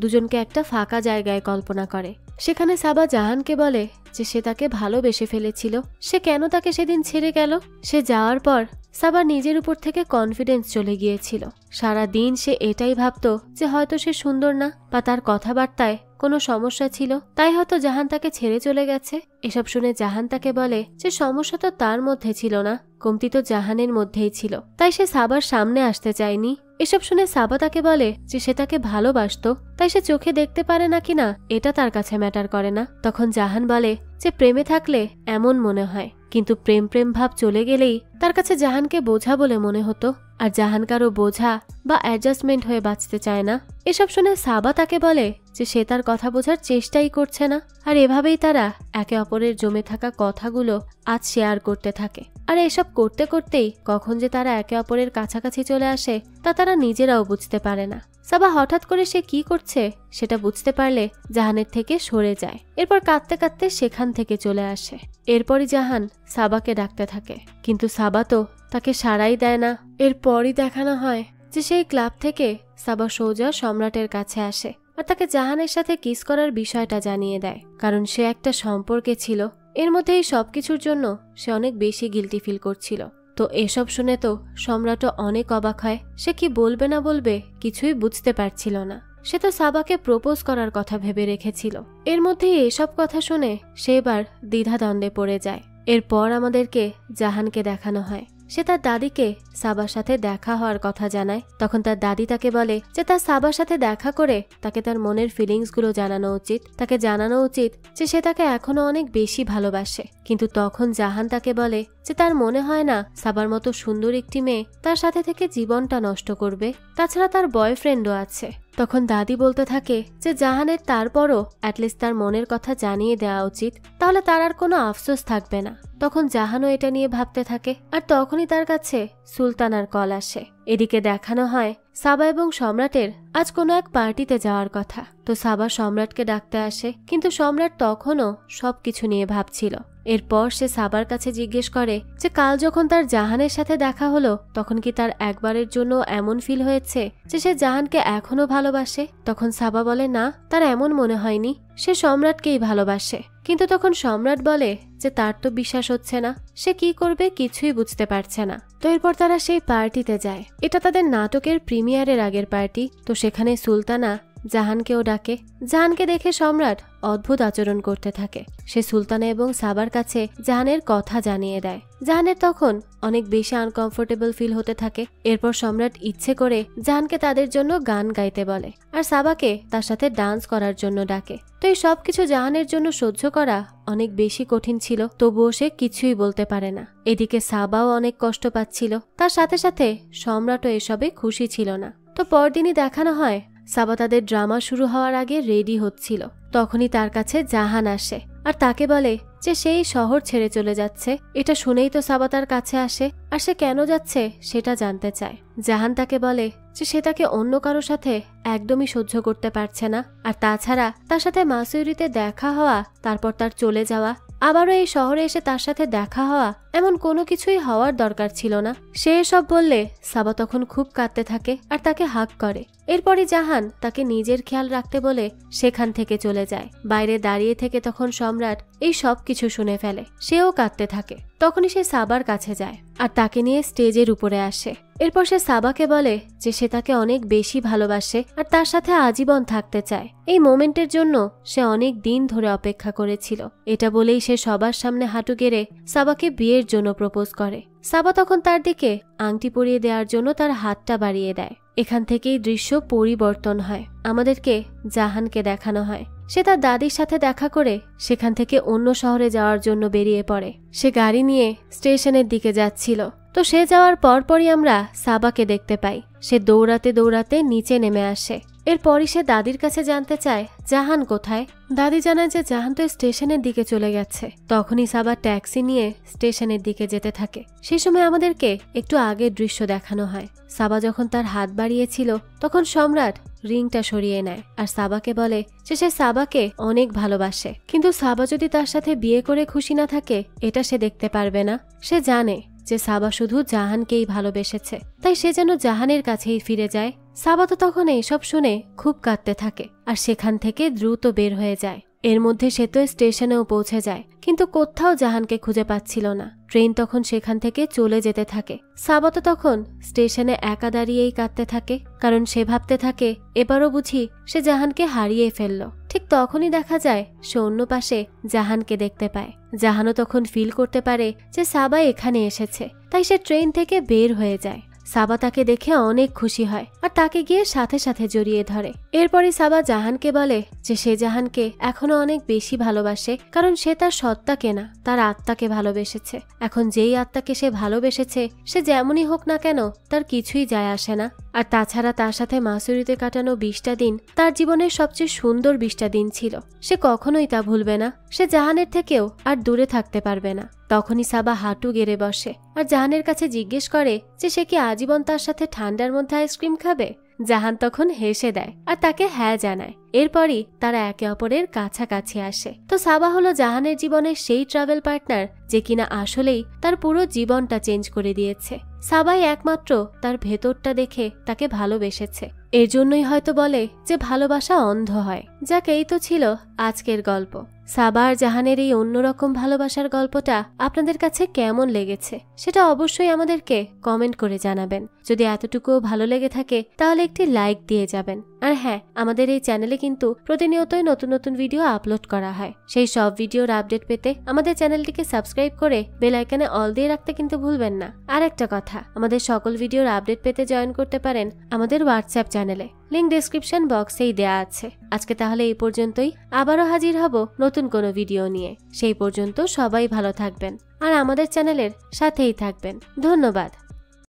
দুজনকে একটা ফাঁকা জায়গায় কল্পনা করে। সেখানে সাবা জাহানকে বলে যে সে তাকে ভালোবেসে ফেলেছিল, সে কেন তাকে সেদিন ছেড়ে গেল। সে যাওয়ার পর সাবা নিজের উপর থেকে কনফিডেন্স চলে গিয়েছিল। সারা দিন সে এটাই ভাবতো যে হয়তো সে সুন্দর না বা তার কথাবার্তায় কোনো সমস্যা ছিল, তাই হয়তো জাহান তাকে ছেড়ে চলে গেছে। এসব শুনে জাহান তাকে বলে যে সমস্যা তো তার মধ্যে ছিল না, কমতি তো জাহানের মধ্যেই ছিল, তাই সে সাবার সামনে আসতে চায়নি। এসব শুনে সাবা তাকে বলে যে সে তাকে ভালোবাসতো, তাই সে চোখে দেখতে পারে না কিনা এটা তার কাছে ম্যাটার করে না। তখন জাহান বলে যে প্রেমে থাকলে এমন মনে হয়, কিন্তু প্রেম প্রেম ভাব চলে গেলেই তার কাছে জাহানকে বোঝা বলে মনে হতো, আর জাহান কারো বোঝা বা অ্যাডজাস্টমেন্ট হয়ে বাঁচতে চায় না। এসব শুনে সাবা তাকে বলে যে সে তার কথা বোঝার চেষ্টাই করছে না। আর এভাবেই তারা একে অপরের জমে থাকা কথাগুলো আজ শেয়ার করতে থাকে। আর এসব করতে করতেই কখন যে তারা একে অপরের কাছাকাছি চলে আসে তা তারা নিজেরাও বুঝতে পারে না। সাবা হঠাৎ করে সে কি করছে সেটা বুঝতে পারলে জাহানের থেকে সরে যায়। এরপর কাঁদতে কাঁদতে সেখান থেকে চলে আসে। এরপরই জাহান সাবাকে ডাকতে থাকে, কিন্তু সাবা তো তাকে সাড়াই দেয় না। এরপরই দেখানো হয় যে সেই ক্লাব থেকে সাবা সোজা সম্রাটের কাছে আসে আর তাকে জাহানের সাথে কিস করার বিষয়টা জানিয়ে দেয়, কারণ সে একটা সম্পর্কে ছিল। এর মধ্যে এই সবকিছুর জন্য সে অনেক বেশি গিল্টি ফিল করছিল। তো এসব শুনে তো সম্রাটও অনেক অবাক হয়। সে কি বলবে না বলবে কিছুই বুঝতে পারছিল না। সে তো সাবাকে প্রপোজ করার কথা ভেবে রেখেছিল। এর মধ্যে এসব কথা শুনে সে এবার দ্বিধাদ্বন্দ্বে পড়ে যায়। এরপর আমাদেরকে জাহানকে দেখানো হয়। সে তার দাদিকে সাবার সাথে দেখা হওয়ার কথা জানায়। তখন তার দাদি তাকে বলে যে তার সাবার সাথে দেখা করে তাকে তার মনের ফিলিংসগুলো জানানো উচিত। তাকে জানানো উচিত যে সে তাকে এখনো অনেক বেশি ভালোবাসে। কিন্তু তখন জাহান তাকে বলে যে তার মনে হয় না সাবার মতো সুন্দর একটি মেয়ে তার সাথে থেকে জীবনটা নষ্ট করবে। তাছাড়া তার বয়ফ্রেন্ডও আছে। তখন দাদি বলতে থাকে যে জাহানের তারপরও অ্যাটলিস্ট তার মনের কথা জানিয়ে দেওয়া উচিত, তাহলে তার আর কোনো আফসোস থাকবে না। তখন জাহানও এটা নিয়ে ভাবতে থাকে। আর তখনই তার কাছে সুলতানার কল আসে। এদিকে দেখানো হয় সাবা এবং সম্রাটের আজ কোনো এক পার্টিতে যাওয়ার কথা। তো সাবা সম্রাটকে ডাকতে আসে, কিন্তু সম্রাট তখনও সবকিছু নিয়ে ভাবছিল। এরপর সে সাবার কাছে জিজ্ঞেস করে যে কাল যখন তার জাহানের সাথে দেখা হলো তখন কি তার একবারের জন্য এমন ফিল হয়েছে যে সে জাহানকে এখনো ভালোবাসে? তখন সাবা বলে না, তার এমন মনে হয়নি, সে সম্রাটকেই ভালোবাসে। কিন্তু তখন সম্রাট বলে যে তার তো বিশ্বাস হচ্ছে না, সে কি করবে কিছুই বুঝতে পারছে না। তো এরপর তারা সেই পার্টিতে যায়। এটা তাদের নাটকের প্রিমিয়ারের আগের পার্টি। তো সেখানে সুলতানা জাহানকেও ডাকে। জাহানকে দেখে সম্রাট অদ্ভুত আচরণ করতে থাকে। সে সুলতানা এবং সাবার কাছে জাহানের কথা জানিয়ে দেয়। জাহানের তখন অনেক বেশি আনকমফোর্টেবল ফিল হতে থাকে। এরপর সম্রাট ইচ্ছে করে জাহানকে তাদের জন্য গান গাইতে বলে আর সাবাকে তার সাথে ডান্স করার জন্য ডাকে। তো এই সবকিছু জাহানের জন্য সহ্য করা অনেক বেশি কঠিন ছিল। তবুও সে কিছুই বলতে পারে না। এদিকে সাবাও অনেক কষ্ট পাচ্ছিল। তার সাথে সাথে সম্রাটও এসবে খুশি ছিল না। তো পরদিনই দেখানো হয় সাবা তাদের ড্রামা শুরু হওয়ার আগে রেডি হচ্ছিল। তখনই তার কাছে জাহান আসে আর তাকে বলে যে সেই শহর ছেড়ে চলে যাচ্ছে। এটা শুনেই তো সাবা তার কাছে আসে আর সে কেন যাচ্ছে সেটা জানতে চায়। জাহান তাকে বলে যে সে তাকে অন্য কারো সাথে একদমই সহ্য করতে পারছে না। আর তাছাড়া তার সাথে মাসুরিতে দেখা হওয়া, তারপর তার চলে যাওয়া, আবারও এই শহরে এসে তার সাথে দেখা হওয়া, এমন কোনো কিছুই হওয়ার দরকার ছিল না। সে এসব বললে সাবা তখন খুব কাঁদতে থাকে আর তাকে হাগ করে। এরপরই জাহান তাকে নিজের খেয়াল রাখতে বলে সেখান থেকে চলে যায়। বাইরে দাঁড়িয়ে থেকে তখন সম্রাট এই সব কিছু শুনে ফেলে। সেও কাঁদতে থাকে। তখনই সে সাবার কাছে যায় আর তাকে নিয়ে স্টেজের উপরে আসে। এরপর সে সাবাকে বলে যে সে তাকে অনেক বেশি ভালোবাসে আর তার সাথে আজীবন থাকতে চায়। এই মোমেন্টের জন্য সে অনেক দিন ধরে অপেক্ষা করেছিল। এটা বলেই সে সবার সামনে হাঁটু গেড়ে সাবাকে বিয়ের জন্য প্রপোজ করে। সাবা তখন তার দিকে আংটি পরিয়ে দেওয়ার জন্য তার হাতটা বাড়িয়ে দেয়। এখান থেকেই দৃশ্য পরিবর্তন হয়। আমাদেরকে জাহানকে দেখানো হয় সে তার দাদির সাথে দেখা করে সেখান থেকে অন্য শহরে যাওয়ার জন্য বেরিয়ে পড়ে। সে গাড়ি নিয়ে স্টেশনের দিকে যাচ্ছিল। তো সে যাওয়ার পরপরই আমরা সাবাকে দেখতে পাই। সে দৌড়াতে দৌড়াতে নিচে নেমে আসে। এরপরই সে দাদির কাছে জানতে চায় জাহান কোথায়। দাদি জানায় যে জাহান তো স্টেশনের দিকে চলে গেছে। তখনই সাবা ট্যাক্সি নিয়ে স্টেশনের দিকে যেতে থাকে। সেই সময় আমাদেরকে একটু আগের দৃশ্য দেখানো হয়। সাবা যখন তার হাত বাড়িয়েছিল তখন সম্রাট রিংটা সরিয়ে নেয় আর সাবাকে বলে যে সে সাবাকে অনেক ভালোবাসে, কিন্তু সাবা যদি তার সাথে বিয়ে করে খুশি না থাকে এটা সে দেখতে পারবে না। সে জানে যে সাবা শুধু জাহানকেই ভালোবেসেছে, তাই সে যেন জাহানের কাছেই ফিরে যায়। সাবা তো তখন এইসব শুনে খুব কাঁদতে থাকে আর সেখান থেকে দ্রুত বের হয়ে যায়। এর মধ্যে সে তো স্টেশনেও পৌঁছে যায়, কিন্তু কোথাও জাহানকে খুঁজে পাচ্ছিল না। ট্রেন তখন সেখান থেকে চলে যেতে থাকে। সাবা তো তখন স্টেশনে একা দাঁড়িয়েই কাঁদতে থাকে, কারণ সে ভাবতে থাকে এবারও বুঝি সে জাহানকে হারিয়ে ফেলল। ঠিক তখনই দেখা যায় সে অন্য পাশে জাহানকে দেখতে পায়। জাহানও তখন ফিল করতে পারে যে সাবা এখানে এসেছে, তাই সে ট্রেন থেকে বের হয়ে যায়। সাবা তাকে দেখে অনেক খুশি হয় আর তাকে গিয়ে সাথে সাথে জড়িয়ে ধরে। এরপরই সাবা জাহানকে বলে যে সে জাহানকে এখনো অনেক বেশি ভালোবাসে, কারণ সে তার সত্তাকে না তার আত্মাকে ভালোবেসেছে। এখন যেই আত্মাকে সে ভালোবেসেছে সে যেমনই হোক না কেন তার কিছুই যায় আসে না। আর তাছাড়া তার সাথে মাসুরিতে কাটানো 20টা দিন তার জীবনের সবচেয়ে সুন্দর 20টা দিন ছিল। সে কখনোই তা ভুলবে না। সে জাহানের থেকেও আর দূরে থাকতে পারবে না। তখনই সাবা হাঁটু গেড়ে বসে আর জাহানের কাছে জিজ্ঞেস করে যে সে কি আজীবন তার সাথে ঠান্ডার মধ্যে আইসক্রিম খাবে। জাহান তখন হেসে দেয় আর তাকে হ্যাঁ জানায়। এরপরই তারা একে অপরের কাছাকাছি আসে। তো সাবা হলো জাহানের জীবনের সেই ট্রাভেল পার্টনার যে কিনা আসলেই তার পুরো জীবনটা চেঞ্জ করে দিয়েছে। সাবাই একমাত্র তার ভেতরটা দেখে তাকে ভালোবেসেছে। এর জন্যই হয়তো বলে যে ভালোবাসা অন্ধ হয়। যাক, এই তো ছিল আজকের গল্প। সাবা আর জাহানের এই অন্যরকম ভালোবাসার গল্পটা আপনাদের কাছে কেমন লেগেছে সেটা অবশ্যই আমাদেরকে কমেন্ট করে জানাবেন। যদি এতটুকুও ভালো লেগে থাকে তাহলে একটি লাইক দিয়ে যাবেন। আর হ্যাঁ, আমাদের এই চ্যানেলে কিন্তু প্রতিনিয়তই নতুন নতুন ভিডিও আপলোড করা হয়। সেই সব ভিডিওর আপডেট পেতে আমাদের চ্যানেলটিকে সাবস্ক্রাইব করে বেল আইকনে অল দিয়ে রাখতে কিন্তু ভুলবেন না। আর একটা কথা, আমাদের সকল ভিডিওর আপডেট পেতে জয়েন করতে পারেন আমাদের হোয়াটসঅ্যাপ চ্যানেলে, লিংক ডেসক্রিপশন বক্সেই দেয়া আছে। আজকে তাহলে এই পর্যন্তই, আবারও হাজির হব নতুন কোনো ভিডিও নিয়ে। সেই পর্যন্ত সবাই ভালো থাকবেন আর আমাদের চ্যানেলের সাথেই থাকবেন। ধন্যবাদ।